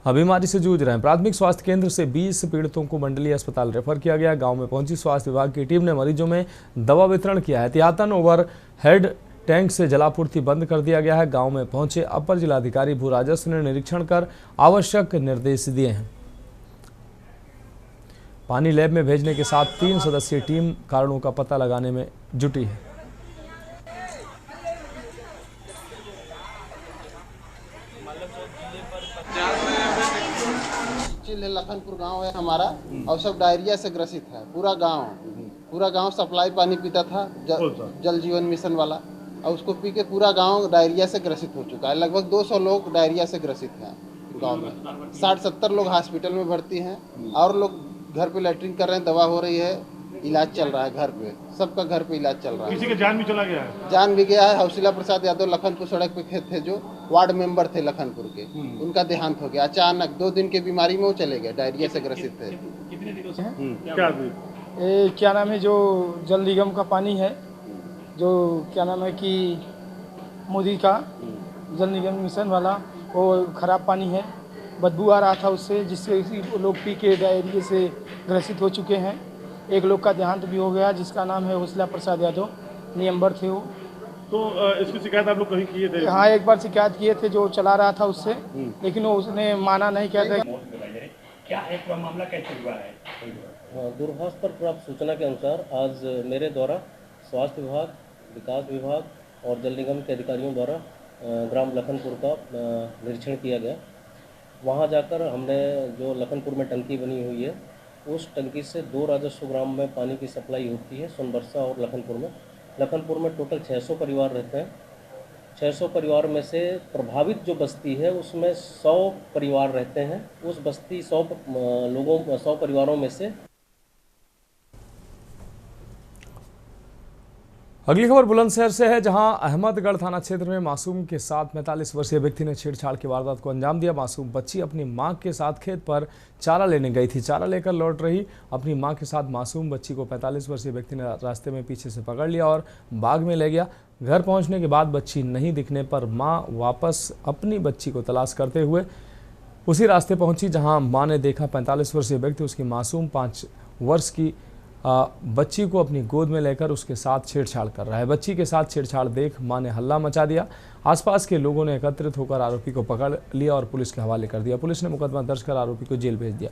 Speaker 1: बीमारी से जूझ रहे हैं। प्राथमिक स्वास्थ्य केंद्र से 20 पीड़ितों को मंडलीय अस्पताल रेफर किया गया। गाँव में पहुंची स्वास्थ्य विभाग की टीम ने मरीजों में दवा वितरण किया है। एहतियातन ओवर हेड टैंक से जलापूर्ति बंद कर दिया गया है। गाँव में पहुंचे अपर जिलाधिकारी भू राजस्व ने निरीक्षण कर आवश्यक निर्देश दिए हैं। पानी लैब में भेजने के साथ 3 सदस्यीय टीम कारणों का पता लगाने में जुटी है।
Speaker 14: लखनपुर गांव है हमारा और सब डायरिया से ग्रसित है पूरा गांव। पूरा गांव सप्लाई पानी पीता था, जल जीवन मिशन वाला, और उसको पी के पूरा गांव डायरिया से ग्रसित हो चुका है। लगभग 200 लोग डायरिया से ग्रसित हैं गांव में। 60-70 लोग हॉस्पिटल में भर्ती हैं और लोग घर पे लैट्रिन कर रहे हैं, दवा हो रही है, इलाज चल रहा है घर पे, सबका घर पे इलाज चल रहा है।
Speaker 15: किसी की जान भी चला गया है?
Speaker 14: जान भी गया है। हौसिला प्रसाद यादव लखनपुर सड़क पे थे जो वार्ड मेंबर थे लखनपुर के, उनका देहांत हो गया अचानक। 2 दिन की बीमारी में वो चले गए, डायरिया से ग्रसित थे।
Speaker 15: कितने दिनों से?
Speaker 8: क्या नाम है, जो जल निगम का पानी है, जो क्या नाम है कि मोदी का जल निगम मिशन वाला, वो खराब पानी है, बदबू आ रहा था उससे, जिससे लोग पी के डायरिया से ग्रसित हो चुके हैं। एक लोग का देहांत भी हो गया, जिसका नाम है हौसला प्रसाद यादव, नियंबर थे वो।
Speaker 15: तो इसकी शिकायत आप लोग कहीं किए थे?
Speaker 8: हाँ, एक बार शिकायत किए थे जो चला रहा था उससे, लेकिन वो उसने माना नहीं, कहते
Speaker 15: क्या है पूरा मामला, कैसे हुआ है?
Speaker 16: दूरभाष पर प्राप्त सूचना के अनुसार आज मेरे द्वारा स्वास्थ्य विभाग, विकास विभाग और जल निगम के अधिकारियों द्वारा ग्राम लखनपुर का निरीक्षण किया गया। वहां जाकर हमने जो लखनपुर में टंकी बनी हुई है, उस टंकी से 2 राजस्व ग्राम में पानी की सप्लाई होती है, सोनबरसा और लखनपुर में। लखनपुर में टोटल 600 परिवार रहते हैं। 600 परिवार में से प्रभावित जो बस्ती है उसमें 100 परिवार रहते हैं। उस बस्ती 100 परिवारों में से
Speaker 1: अगली खबर बुलंदशहर से है, जहां अहमदगढ़ थाना क्षेत्र में मासूम के साथ 45 वर्षीय व्यक्ति ने छेड़छाड़ की वारदात को अंजाम दिया। मासूम बच्ची अपनी मां के साथ खेत पर चारा लेने गई थी। चारा लेकर लौट रही अपनी मां के साथ मासूम बच्ची को 45 वर्षीय व्यक्ति ने रास्ते में पीछे से पकड़ लिया और बाग में ले गया। घर पहुंचने के बाद बच्ची नहीं दिखने पर मां वापस अपनी बच्ची को तलाश करते हुए उसी रास्ते पहुंची, जहां मां ने देखा 45 वर्षीय व्यक्ति उसकी मासूम 5 वर्ष की बच्ची को अपनी गोद में लेकर उसके साथ छेड़छाड़ कर रहा है। बच्ची के साथ छेड़छाड़ देख मां ने हल्ला मचा दिया। आसपास के लोगों ने एकत्रित होकर आरोपी को पकड़ लिया और पुलिस के हवाले कर दिया। पुलिस ने मुकदमा दर्ज कर आरोपी को जेल भेज दिया।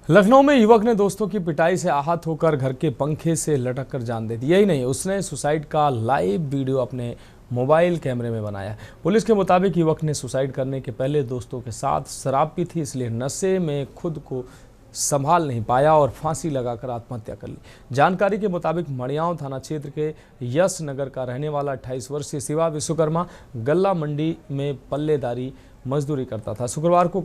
Speaker 1: लखनऊ में युवक ने दोस्तों की पिटाई से आहत होकर घर के पंखे से लटक कर जान दे दी। यही नहीं, उसने सुसाइड का लाइव वीडियो अपने मोबाइल कैमरे में बनाया। पुलिस के मुताबिक युवक ने सुसाइड करने के पहले दोस्तों के साथ शराब पी थी, इसलिए नशे में खुद को संभाल नहीं पाया और फांसी लगाकर आत्महत्या कर ली। जानकारी के मुताबिक मड़ियाँव थाना क्षेत्र के यश नगर का रहने वाला 28 वर्षीय शिवा विश्वकर्मा गल्ला मंडी में पल्लेदारी मजदूरी करता था। शुक्रवार को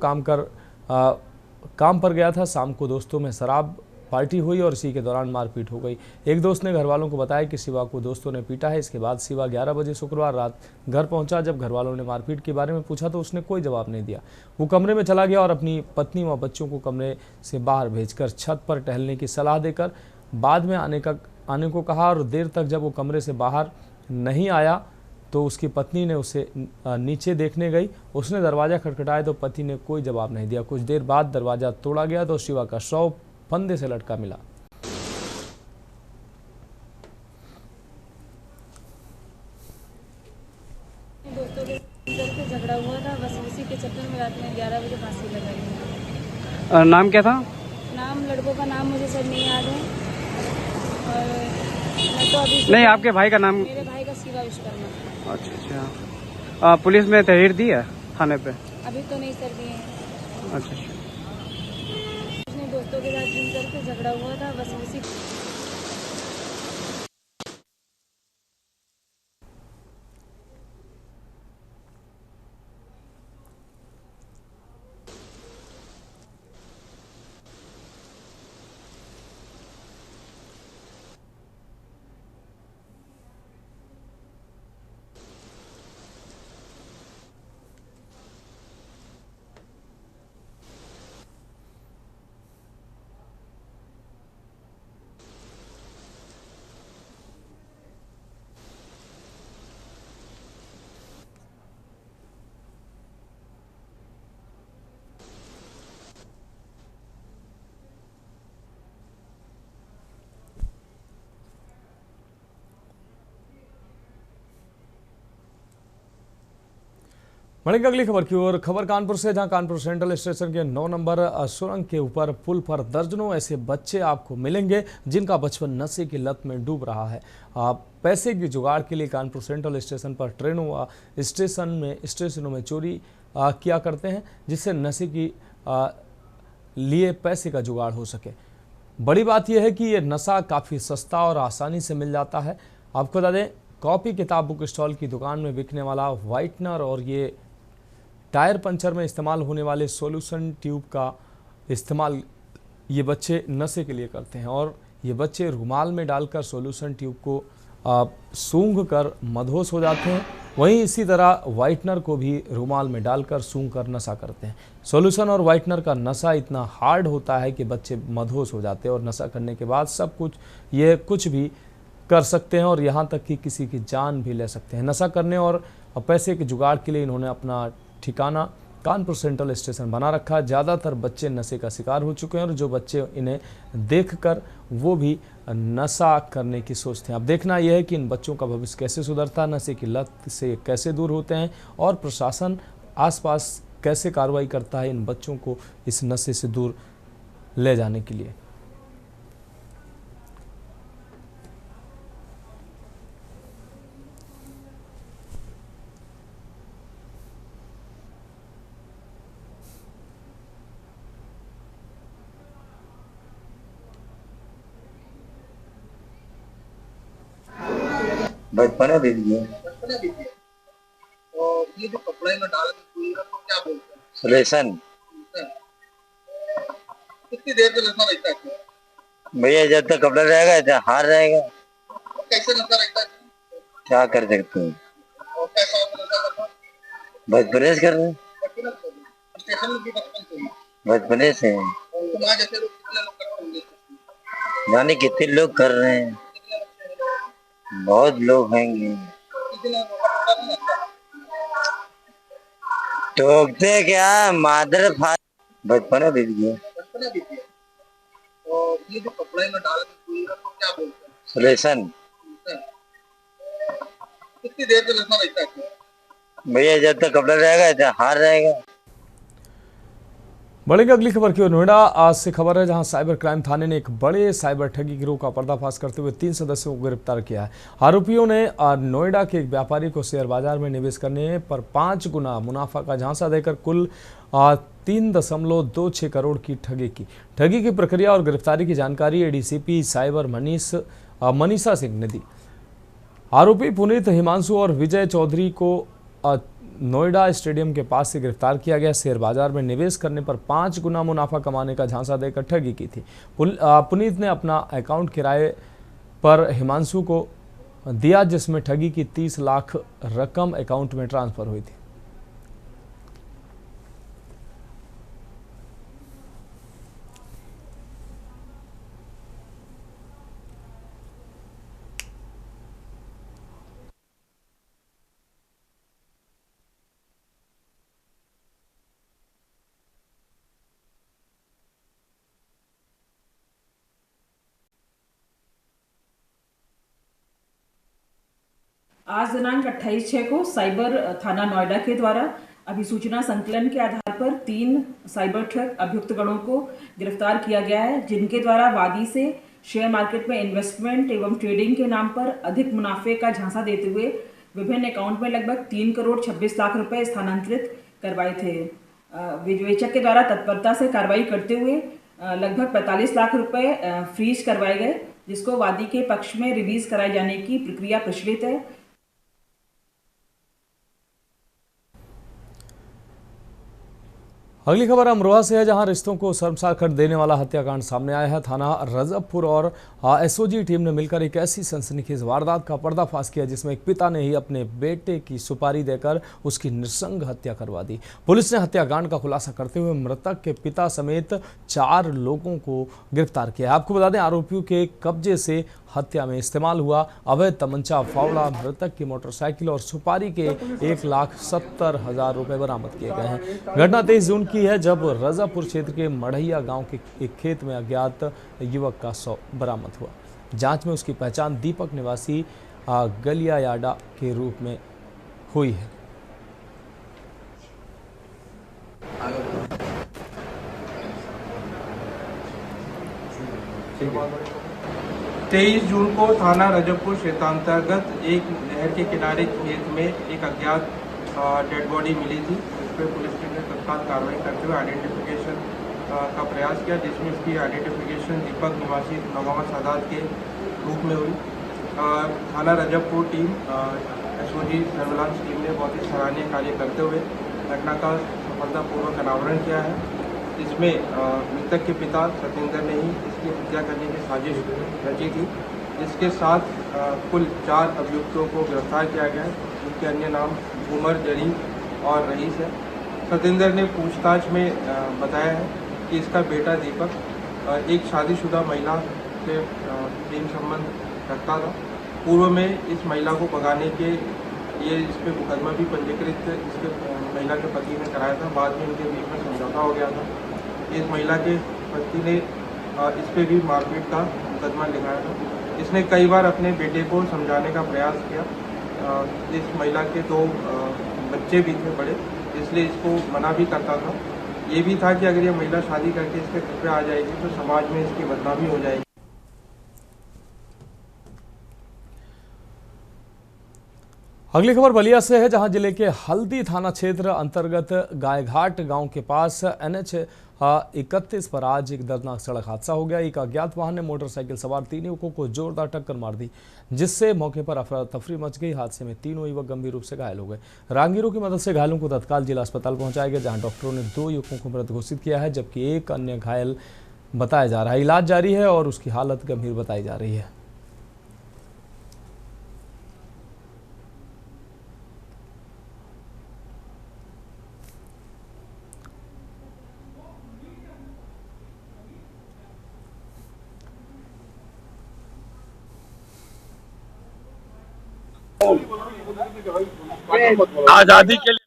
Speaker 1: काम पर गया था। शाम को दोस्तों में शराब पार्टी हुई और इसी के दौरान मारपीट हो गई। एक दोस्त ने घर वालों को बताया कि शिवा को दोस्तों ने पीटा है। इसके बाद शिवा 11 बजे शुक्रवार रात घर पहुंचा। जब घर वालों ने मारपीट के बारे में पूछा तो उसने कोई जवाब नहीं दिया। वो कमरे में चला गया और अपनी पत्नी व बच्चों को कमरे से बाहर भेजकर छत पर टहलने की सलाह देकर बाद में आने को कहा और देर तक जब वो कमरे से बाहर नहीं आया तो उसकी पत्नी ने उसे नीचे देखने गई। उसने दरवाज़ा खटखटाया तो पति ने कोई जवाब नहीं दिया। कुछ देर बाद दरवाज़ा तोड़ा गया तो शिवा का शव फंदे से लटका मिला।
Speaker 17: दोस्तों के झगड़ा हुआ था, बस उसी के चक्कर में रात में 11 बजे फांसी लगाई।
Speaker 8: नाम क्या था?
Speaker 17: नाम लड़कों का नाम मुझे सर नहीं याद है। और मैं तो अभी
Speaker 8: नहीं, आपके भाई का नाम?
Speaker 17: मेरे भाई का शिवा विश्वकर्मा।
Speaker 8: अच्छा। पुलिस में तहरीर दी है थाने पे?
Speaker 17: अभी तो नहीं सर दिए हैं।
Speaker 8: अच्छा।
Speaker 17: उसने दोस्तों के साथ जिम करके झगड़ा हुआ था, बस उसी
Speaker 1: बढ़ेंगे अगली खबर की ओर। खबर कानपुर से, जहां कानपुर सेंट्रल स्टेशन के 9 नंबर सुरंग के ऊपर पुल पर दर्जनों ऐसे बच्चे आपको मिलेंगे जिनका बचपन नशे की लत में डूब रहा है। पैसे की जुगाड़ के लिए कानपुर सेंट्रल स्टेशन पर ट्रेनों व स्टेशनों में चोरी किया करते हैं, जिससे नशे की लिए पैसे का जुगाड़ हो सके। बड़ी बात यह है कि ये नशा काफ़ी सस्ता और आसानी से मिल जाता है। आपको बता दें, कॉपी किताब बुक स्टॉल की दुकान में बिकने वाला व्हाइटनर और ये टायर पंचर में इस्तेमाल होने वाले सॉल्यूशन ट्यूब का इस्तेमाल ये बच्चे नशे के लिए करते हैं, और ये बच्चे रुमाल में डालकर सॉल्यूशन ट्यूब को सूंघ कर मदहोश हो जाते हैं। वहीं इसी तरह व्हाइटनर को भी रुमाल में डालकर सूंघ कर नशा करते हैं। सॉल्यूशन और व्हाइटनर का नशा इतना हार्ड होता है कि बच्चे मदहोश हो जाते हैं और नशा करने के बाद सब कुछ भी कर सकते हैं और यहाँ तक कि किसी की जान भी ले सकते हैं। नशा करने और पैसे के जुगाड़ के लिए इन्होंने अपना ठिकाना कानपुर सेंट्रल स्टेशन बना रखा। ज़्यादातर बच्चे नशे का शिकार हो चुके हैं और जो बच्चे इन्हें देखकर वो भी नशा करने की सोचते हैं। अब देखना यह है कि इन बच्चों का भविष्य कैसे सुधरता है, नशे की लत से कैसे दूर होते हैं और प्रशासन आसपास कैसे कार्रवाई करता है इन बच्चों को इस नशे से दूर ले जाने के लिए।
Speaker 18: बचपना दे दीजिए।
Speaker 9: और ये जो कपड़े में डाल के तो क्या बोलते हैं?
Speaker 18: सॉल्यूशन।
Speaker 9: कितनी देर में नशा रहता है
Speaker 18: भैया? जब तक कपड़ा रहेगा तो हार रहेगा।
Speaker 9: कैसे नशा रहता है?
Speaker 18: क्या कर सकते हैं?
Speaker 9: और कैसा नशा करता है?
Speaker 18: बचपने से कर रहे हैं।
Speaker 9: स्टेशन में भी बचपन से ही?
Speaker 18: बचपने से।
Speaker 9: तुम्हारे जैसे लोग कितने लोग करते होंगे?
Speaker 18: जाने कितने लोग कर रहे हैं, बहुत लोग होंगे। टोकते क्या मादर बचपना दे दीजिए।
Speaker 9: और ये जो कपड़े में डाल के तो क्या बोलते हैं?
Speaker 18: सॉल्यूशन।
Speaker 9: कितनी देर में नशा रहता है
Speaker 18: भैया? जब तक कपड़ा रहेगा तो हार रहेगा।
Speaker 1: बढ़ेंगे अगली खबर की ओर। नोएडा आज से खबर है, जहां साइबर क्राइम थाने ने एक बड़े साइबर ठगी गिरोह का पर्दाफाश करते हुए 3 सदस्यों को गिरफ्तार किया है। आरोपियों ने नोएडा के एक व्यापारी को शेयर बाजार में निवेश करने पर 5 गुना मुनाफा का झांसा देकर कुल 3.26 करोड़ की ठगी की। ठगी की प्रक्रिया और गिरफ्तारी की जानकारी एडीसीपी साइबर मनीषा सिंह ने दी। आरोपी पुनीत, हिमांशु और विजय चौधरी को नोएडा स्टेडियम के पास से गिरफ्तार किया गया। शेयर बाजार में निवेश करने पर 5 गुना मुनाफा कमाने का झांसा देकर ठगी की थी। पुनीत ने अपना अकाउंट किराए पर हिमांशु को दिया, जिसमें ठगी की 30 लाख रकम अकाउंट में ट्रांसफर हुई थी।
Speaker 19: आज दिनांक 28/6 को साइबर थाना नोएडा के द्वारा अभिसूचना संकलन के आधार पर 3 साइबर ठग अभियुक्त गणों को गिरफ्तार किया गया है, जिनके द्वारा वादी से शेयर मार्केट में इन्वेस्टमेंट एवं ट्रेडिंग के नाम पर अधिक मुनाफे का झांसा देते हुए विभिन्न अकाउंट में लगभग 3 करोड़ 26 लाख रुपए स्थानांतरित करवाए थे। विवेचक के द्वारा तत्परता से कार्रवाई करते हुए लगभग 45 लाख रुपए फ्रीज करवाए गए, जिसको वादी के पक्ष में रिलीज कराए जाने की प्रक्रिया प्रचलित है।
Speaker 1: अगली खबर अमरोहा से है, जहां रिश्तों को शर्मसार कर देने वाला हत्याकांड सामने आया है। थाना रजबपुर और एसओजी टीम ने मिलकर एक ऐसी सनसनीखेज वारदात का पर्दाफाश किया जिसमें एक पिता ने ही अपने बेटे की सुपारी देकर उसकी नृशंस हत्या करवा दी। पुलिस ने हत्याकांड का खुलासा करते हुए मृतक के पिता समेत 4 लोगों को गिरफ्तार किया। आपको बता दें, आरोपियों के कब्जे से हत्या में इस्तेमाल हुआ अवैध तमंचा, फावड़ा, मृतक की मोटरसाइकिल और सुपारी के 1,70,000 रुपए बरामद किए गए हैं। घटना 23 जून की है, जब रजापुर क्षेत्र के मढ़ैया गांव के एक खेत में अज्ञात युवक का शव बरामद हुआ। जांच में उसकी पहचान दीपक निवासी गलियायाडा के रूप में हुई है।
Speaker 20: 23 जून को थाना रजबपुर क्षेत्रांतर्गत एक नहर के किनारे खेत में एक अज्ञात डेड बॉडी मिली थी। इस पर पुलिस टीम ने तत्काल कार्रवाई करते हुए आइडेंटिफिकेशन का प्रयास किया, जिसमें इसकी आइडेंटिफिकेशन दीपक निवासी नवामा सादात के रूप में हुई। थाना Rajabpur team SOG surveillance team ने बहुत ही सराहनीय कार्य करते हुए घटना का सफलतापूर्वक अनावरण किया है। इसमें मृतक के पिता सतेंद्र ने ही इसकी हत्या करने की साजिश रची थी। इसके साथ कुल 4 अभियुक्तों को गिरफ्तार किया गया है, जिनके अन्य नाम उमर, जरी और रईस है। सतेंद्र ने पूछताछ में बताया है कि इसका बेटा दीपक एक शादीशुदा महिला से प्रेम संबंध रखता था। पूर्व में इस महिला को भगाने के लिए इस पर मुकदमा भी पंजीकृत इसके महिला के पति ने कराया था। बाद में इनके बीच में समझौता हो गया था। इस महिला के पति ने इस पर भी मारपीट का मुकदमा लिखाया था। इसने कई बार अपने बेटे को समझाने का प्रयास किया। इस महिला के 2 बच्चे भी थे बड़े, इसलिए इसको मना भी करता था। ये भी था कि अगर ये महिला शादी करके इसके घर पे आ जाएगी तो समाज में इसकी बदनामी हो जाएगी।
Speaker 1: अगली खबर बलिया से है, जहां जिले के हल्दी थाना क्षेत्र अंतर्गत गायघाट गांव के पास NH 31 पर आज एक दर्दनाक सड़क हादसा हो गया। एक अज्ञात वाहन ने मोटरसाइकिल सवार 3 युवकों को जोरदार टक्कर मार दी, जिससे मौके पर अफरा तफरी मच गई। हादसे में तीनों युवक गंभीर रूप से घायल हो गए। राहगीरों की मदद से घायलों को तत्काल जिला अस्पताल पहुंचाया गया, जहां डॉक्टरों ने 2 युवकों को मृत घोषित किया है, जबकि एक अन्य घायल बताया जा रहा है। इलाज जारी है और उसकी हालत गंभीर बताई जा रही है।
Speaker 21: आजादी के लिए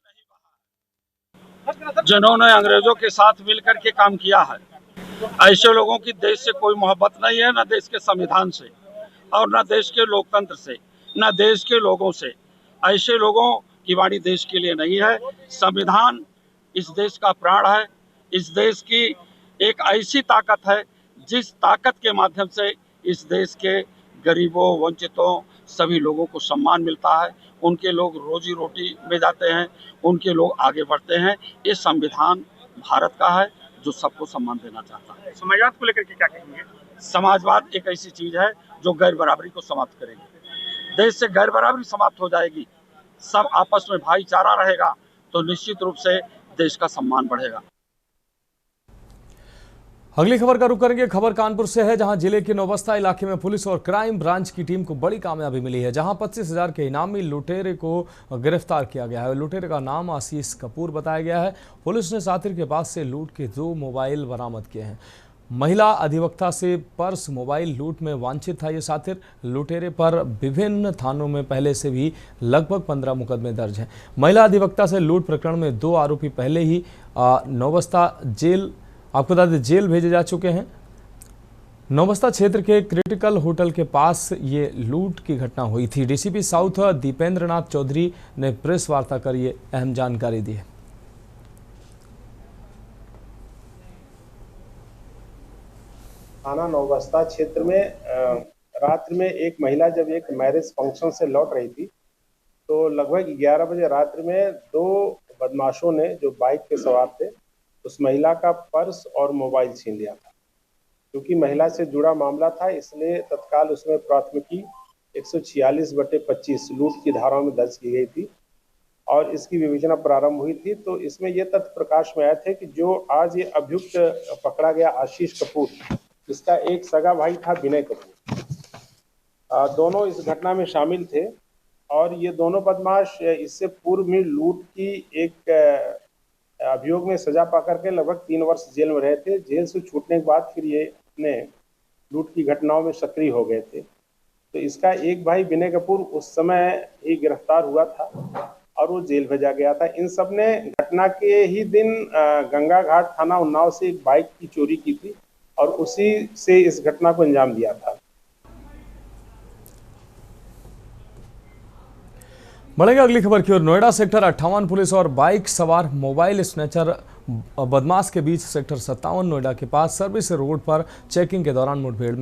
Speaker 21: नहीं, जिन्होंने अंग्रेजों के साथ मिलकर के काम किया है, ऐसे लोगों की देश से कोई मोहब्बत नहीं है, न देश के संविधान से और न देश के लोकतंत्र से, न देश के लोगों से। ऐसे लोगों की वाणी देश के लिए नहीं है। संविधान इस देश का प्राण है। इस देश की एक ऐसी ताकत है जिस ताकत के माध्यम से इस देश के गरीबों, वंचितों, सभी लोगों को सम्मान मिलता है। उनके लोग रोजी रोटी में जाते हैं, उनके लोग आगे बढ़ते हैं। ये संविधान भारत का है जो सबको सम्मान देना चाहता है।
Speaker 15: समाजवाद को लेकर के क्या कहेंगे?
Speaker 21: समाजवाद एक ऐसी चीज है जो गैर बराबरी को समाप्त करेगी। देश से गैर बराबरी समाप्त हो जाएगी, सब आपस में भाईचारा रहेगा तो निश्चित रूप से देश का सम्मान बढ़ेगा।
Speaker 1: अगली खबर का रुख करेंगे। खबर कानपुर से है, जहां जिले के नौबस्ता इलाके में पुलिस और क्राइम ब्रांच की टीम को बड़ी कामयाबी मिली है, जहां 25,000 के इनामी लुटेरे को गिरफ्तार किया गया है। लुटेरे का नाम आशीष कपूर बताया गया है। पुलिस ने सातिर के पास से लूट के 2 मोबाइल बरामद किए हैं। महिला अधिवक्ता से पर्स, मोबाइल लूट में वांछित था ये सातिर। लुटेरे पर विभिन्न थानों में पहले से भी लगभग 15 मुकदमे दर्ज हैं। महिला अधिवक्ता से लूट प्रकरण में 2 आरोपी पहले ही नौबस्ता जेल, आपको बता दें, जेल भेजे जा चुके हैं। नौबस्ता क्षेत्र के क्रिटिकल होटल के पास ये लूट की घटना हुई थी। डीसीपी साउथ दीपेंद्र नाथ चौधरी ने प्रेस वार्ता कर ये अहम जानकारी दी है।
Speaker 22: थाना नौबस्ता क्षेत्र में रात्रि में एक महिला जब एक मैरिज फंक्शन से लौट रही थी तो लगभग 11 बजे रात्रि में 2 बदमाशों ने जो बाइक पे सवार थे उस महिला का पर्स और मोबाइल छीन लिया था। क्योंकि महिला से जुड़ा मामला था इसलिए तत्काल उसमें प्राथमिकी 146/25 लूट की धाराओं में दर्ज की गई थी और इसकी विवेचना प्रारंभ हुई थी। तो इसमें यह तथ्य प्रकाश में आए थे कि जो आज ये अभियुक्त पकड़ा गया आशीष कपूर, इसका एक सगा भाई था विनय कपूर, दोनों इस घटना में शामिल थे और ये दोनों बदमाश इससे पूर्व में लूट की एक अभियोग में सजा पाकर के लगभग 3 वर्ष जेल में रहे थे। जेल से छूटने के बाद फिर ये अपने लूट की घटनाओं में सक्रिय हो गए थे। तो इसका एक भाई विनय कपूर उस समय ही गिरफ्तार हुआ था और वो जेल भेजा गया था। इन सब ने घटना के ही दिन गंगा घाट थाना उन्नाव से एक बाइक की चोरी की थी और उसी से इस घटना को अंजाम दिया था।
Speaker 1: बढ़ेगा अगली खबर की ओर। नोएडा सेक्टर 58 पुलिस और बाइक सवार मोबाइल स्नैचर बदमाश के बीच सेक्टर 57 नोएडा के पास सर्विस रोड पर चेकिंग के दौरान मुठभेड़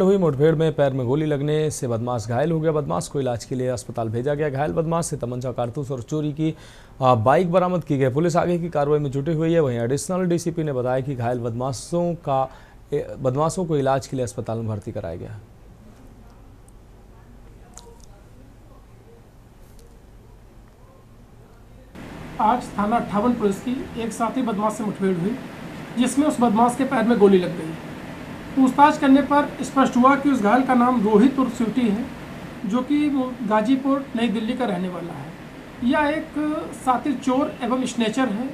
Speaker 1: हुई। मुठभेड़ में पैर में गोली लगने से बदमाश घायल हो गया। बदमाश को इलाज के लिए अस्पताल भेजा गया। घायल बदमाश से तमंचा, कारतूस और चोरी की बाइक बरामद की गई। पुलिस आगे की कार्रवाई में जुटी हुई है। वहीं एडिशनल डीसीपी ने बताया कि घायल बदमाशों को इलाज के लिए अस्पताल में भर्ती कराया गया।
Speaker 8: आज थाना 58 पुलिस की एक साथी बदमाश से मुठभेड़ हुई, जिसमें उस बदमाश के पैर में गोली लग गई। पूछताछ करने पर स्पष्ट हुआ कि उस घायल का नाम रोहित उर्फ स्वीटी है, जो कि गाजीपुर नई दिल्ली का रहने वाला है। यह एक सातिर चोर एवं स्नेचर है।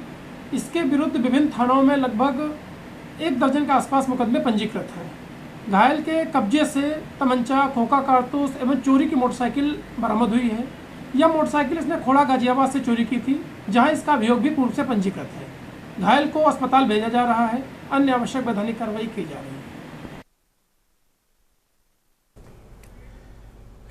Speaker 8: इसके विरुद्ध विभिन्न थानों में लगभग 1 दर्जन के आसपास मुकदमे पंजीकृत हैं। घायल के कब्जे से तमंचा, खोखा, कारतूस एवं चोरी की मोटरसाइकिल बरामद हुई है। यह मोटरसाइकिल इसने खोड़ा गाजियाबाद से चोरी की थी, जहां इसका अभियोग भी पूर्व से पंजीकृत है। घायल को अस्पताल भेजा जा रहा है। अन्य आवश्यक वैधानिक कार्रवाई की जा रही है।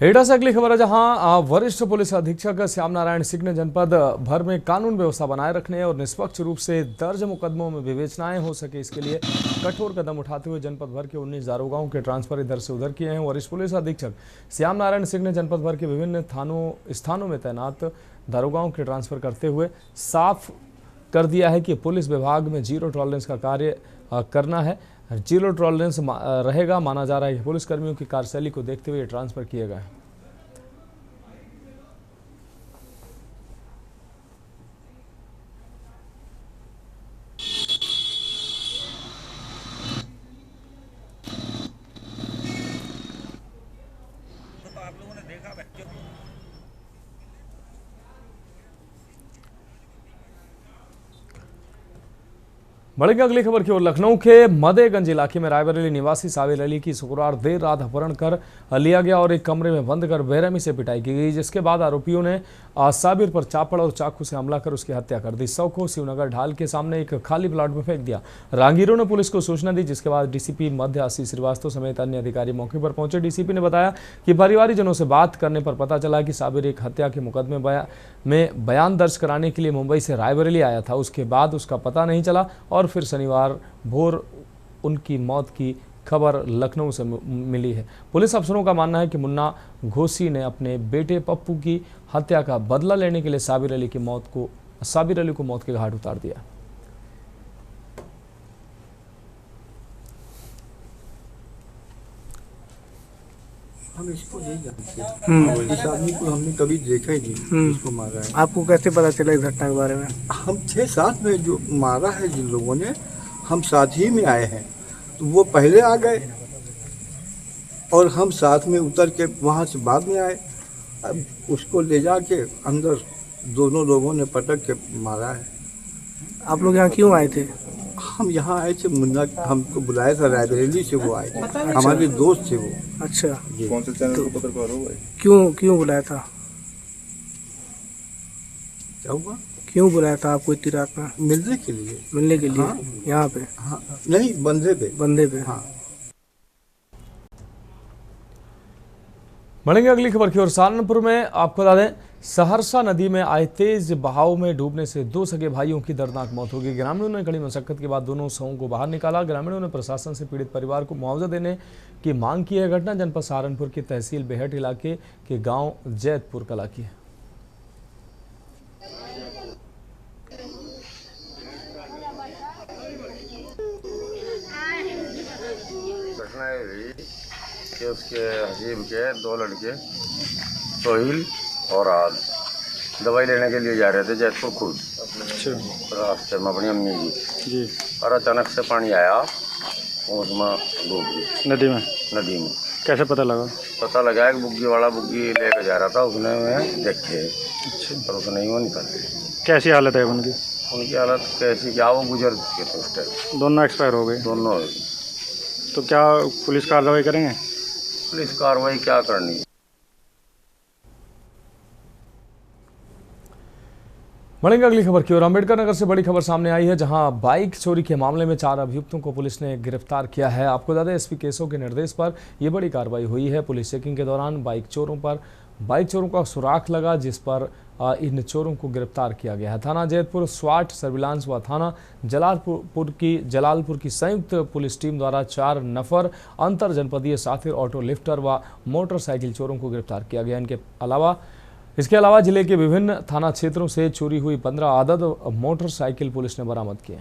Speaker 1: हेडा से अगली खबर है, जहां वरिष्ठ पुलिस अधीक्षक श्याम नारायण सिंह ने जनपद भर में कानून व्यवस्था बनाए रखने और निष्पक्ष रूप से दर्ज मुकदमों में विवेचनाएं हो सके, इसके लिए कठोर कदम उठाते हुए जनपद भर के 19 दारोगाओं के ट्रांसफर इधर से उधर किए हैं। वरिष्ठ पुलिस अधीक्षक श्याम नारायण सिंह ने जनपद भर के विभिन्न स्थानों में तैनात दारोगाओं के ट्रांसफर करते हुए साफ कर दिया है कि पुलिस विभाग में जीरो टॉलरेंस का कार्य करना है। जीरो टॉलरेंस रहेगा। माना जा रहा है कि पुलिसकर्मियों की कार्यशैली को देखते हुए ट्रांसफर किए गए। बढ़ेंगे अगली खबर की ओर। लखनऊ के मदेगंज इलाके में रायबरेली निवासी साबिर अली की शुक्रवार देर रात अपहरण कर लिया गया और एक कमरे में बंद कर बेरहमी से पिटाई की गई, जिसके बाद आरोपियों ने साबिर पर चापड़ और चाकू से हमला कर उसकी हत्या कर दी। शव को शिवनगर ढाल के सामने एक खाली प्लाट में फेंक दिया। राहगीरों ने पुलिस को सूचना दी, जिसके बाद डीसीपी मध्य आशीष श्रीवास्तव समेत अन्य अधिकारी मौके पर पहुंचे। डीसीपी ने बताया कि परिवारजनों से बात करने पर पता चला कि साबिर एक हत्या के मुकदमे में बयान दर्ज कराने के लिए मुंबई से रायबरेली आया था। उसके बाद उसका पता नहीं चला और फिर शनिवार भोर उनकी मौत की खबर लखनऊ से मिली है। पुलिस अफसरों का मानना है कि मुन्ना घोसी ने अपने बेटे पप्पू की हत्या का बदला लेने के लिए साबिर अली को मौत के घाट उतार दिया।
Speaker 2: हम इसको नहीं जानते। इस आदमी को हमने कभी देखा ही नहीं, इसको मारा है।
Speaker 8: आपको कैसे पता चला इस घटना के बारे में?
Speaker 2: हम 6-7 में जो मारा है जिन लोगों ने, हम साथ ही में आए हैं, तो वो पहले आ गए और हम साथ में उतर के वहाँ से बाद में आए। अब उसको ले जाके अंदर दोनों लोगों ने पटक के मारा है।
Speaker 8: आप लोग यहाँ क्यों आए थे?
Speaker 2: हम यहाँ आए थे, मुन्ना हमको बुलाया था रायबरेली से, वो आए थे, हमारे दोस्त थे वो।
Speaker 8: अच्छा,
Speaker 2: कौन से चैनल को पत्रकार हो
Speaker 8: भाई? क्यों बुलाया था?
Speaker 2: क्या हुआ?
Speaker 8: क्यों बुलाया था आपको इतनी रात में?
Speaker 2: मिलने के लिए।
Speaker 8: मिलने के लिए?
Speaker 2: हाँ,
Speaker 8: यहाँ पे?
Speaker 2: हाँ, नहीं, बंदे पे।
Speaker 8: हाँ।
Speaker 1: बढ़ेंगे अगली खबर की ओर। सहारनपुर में आपको बता दें, सहरसा नदी में आए तेज बहाव में डूबने से 2 सगे भाइयों की दर्दनाक मौत हो गई। ग्रामीणों ने कड़ी मशक्कत के बाद दोनों शवों को बाहर निकाला। ग्रामीणों ने प्रशासन से पीड़ित परिवार को मुआवजा देने की मांग की है। घटना जनपद सहारनपुर की तहसील बेहट इलाके के गांव जैतपुर कला की है।
Speaker 3: कि उसके हजीब के 2 लड़के सोहिल और आज दवाई लेने के लिए जा रहे थे जैतपुर खुद।
Speaker 2: अच्छा।
Speaker 3: रास्ते में अपनी अम्मी जी और अचानक से पानी आया, उसमें डूब गई नदी में।
Speaker 2: कैसे पता लगा?
Speaker 3: पता लगा कि बुग्गी वाला बुग्गी लेकर जा रहा था, उसने में देखे। अच्छा। पर उसने ही वो निकल गई।
Speaker 2: कैसी हालत है उनकी?
Speaker 3: उनकी हालत कैसी, क्या वो गुजर चुके थे उस टाइम।
Speaker 2: दोनों एक्सपायर हो गए?
Speaker 3: दोनों।
Speaker 2: तो क्या पुलिस कार्रवाई करेंगे?
Speaker 3: पुलिस कार्रवाई क्या करनी है?
Speaker 1: बढ़ेंगे अगली खबर की ओर। अम्बेडकर नगर से बड़ी खबर सामने आई है, जहां बाइक चोरी के मामले में 4 अभियुक्तों को पुलिस ने गिरफ्तार किया है। आपको बता दें, एसपी केसो के निर्देश पर यह बड़ी कार्रवाई हुई है। पुलिस चेकिंग के दौरान बाइक चोरों पर बाइक चोरों का सुराग लगा, जिस पर इन चोरों को गिरफ्तार किया गया है। थाना जैतपुर स्वाट सर्विलांस व थाना जलालपुर की संयुक्त पुलिस टीम द्वारा 4 नफर अंतर जनपदीय साथिर ऑटो लिफ्टर व मोटरसाइकिल चोरों को गिरफ्तार किया गया। इसके अलावा जिले के विभिन्न थाना क्षेत्रों से चोरी हुई 15 आदद मोटरसाइकिल पुलिस ने बरामद किए।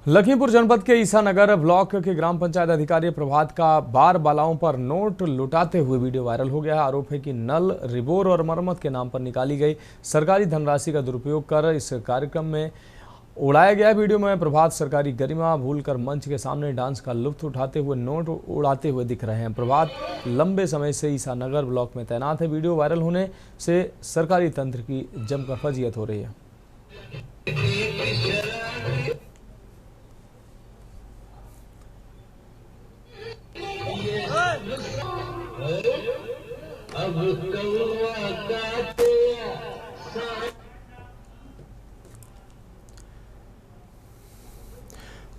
Speaker 1: लखीमपुर जनपद के ईसानगर ब्लॉक के ग्राम पंचायत अधिकारी प्रभात का बार बालाओं पर नोट लुटाते हुए वीडियो वायरल हो गया है। आरोप है कि नल, रिबोर और मरम्मत के नाम पर निकाली गई सरकारी धनराशि का दुरुपयोग कर इस कार्यक्रम में उड़ाया गया। वीडियो में प्रभात सरकारी गरिमा भूलकर मंच के सामने डांस का लुत्फ उठाते हुए नोट उड़ाते हुए दिख रहे हैं। प्रभात लंबे समय से ईसानगर ब्लॉक में तैनात है। वीडियो वायरल होने से सरकारी तंत्र की जमकर फजीयत हो रही है।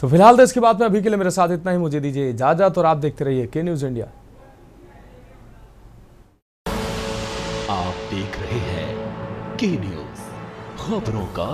Speaker 1: तो फिलहाल देश की बात में अभी के लिए मेरे साथ इतना ही। मुझे दीजिए इजाजत और आप देखते रहिए के न्यूज इंडिया।
Speaker 12: आप देख रहे हैं के न्यूज, खबरों का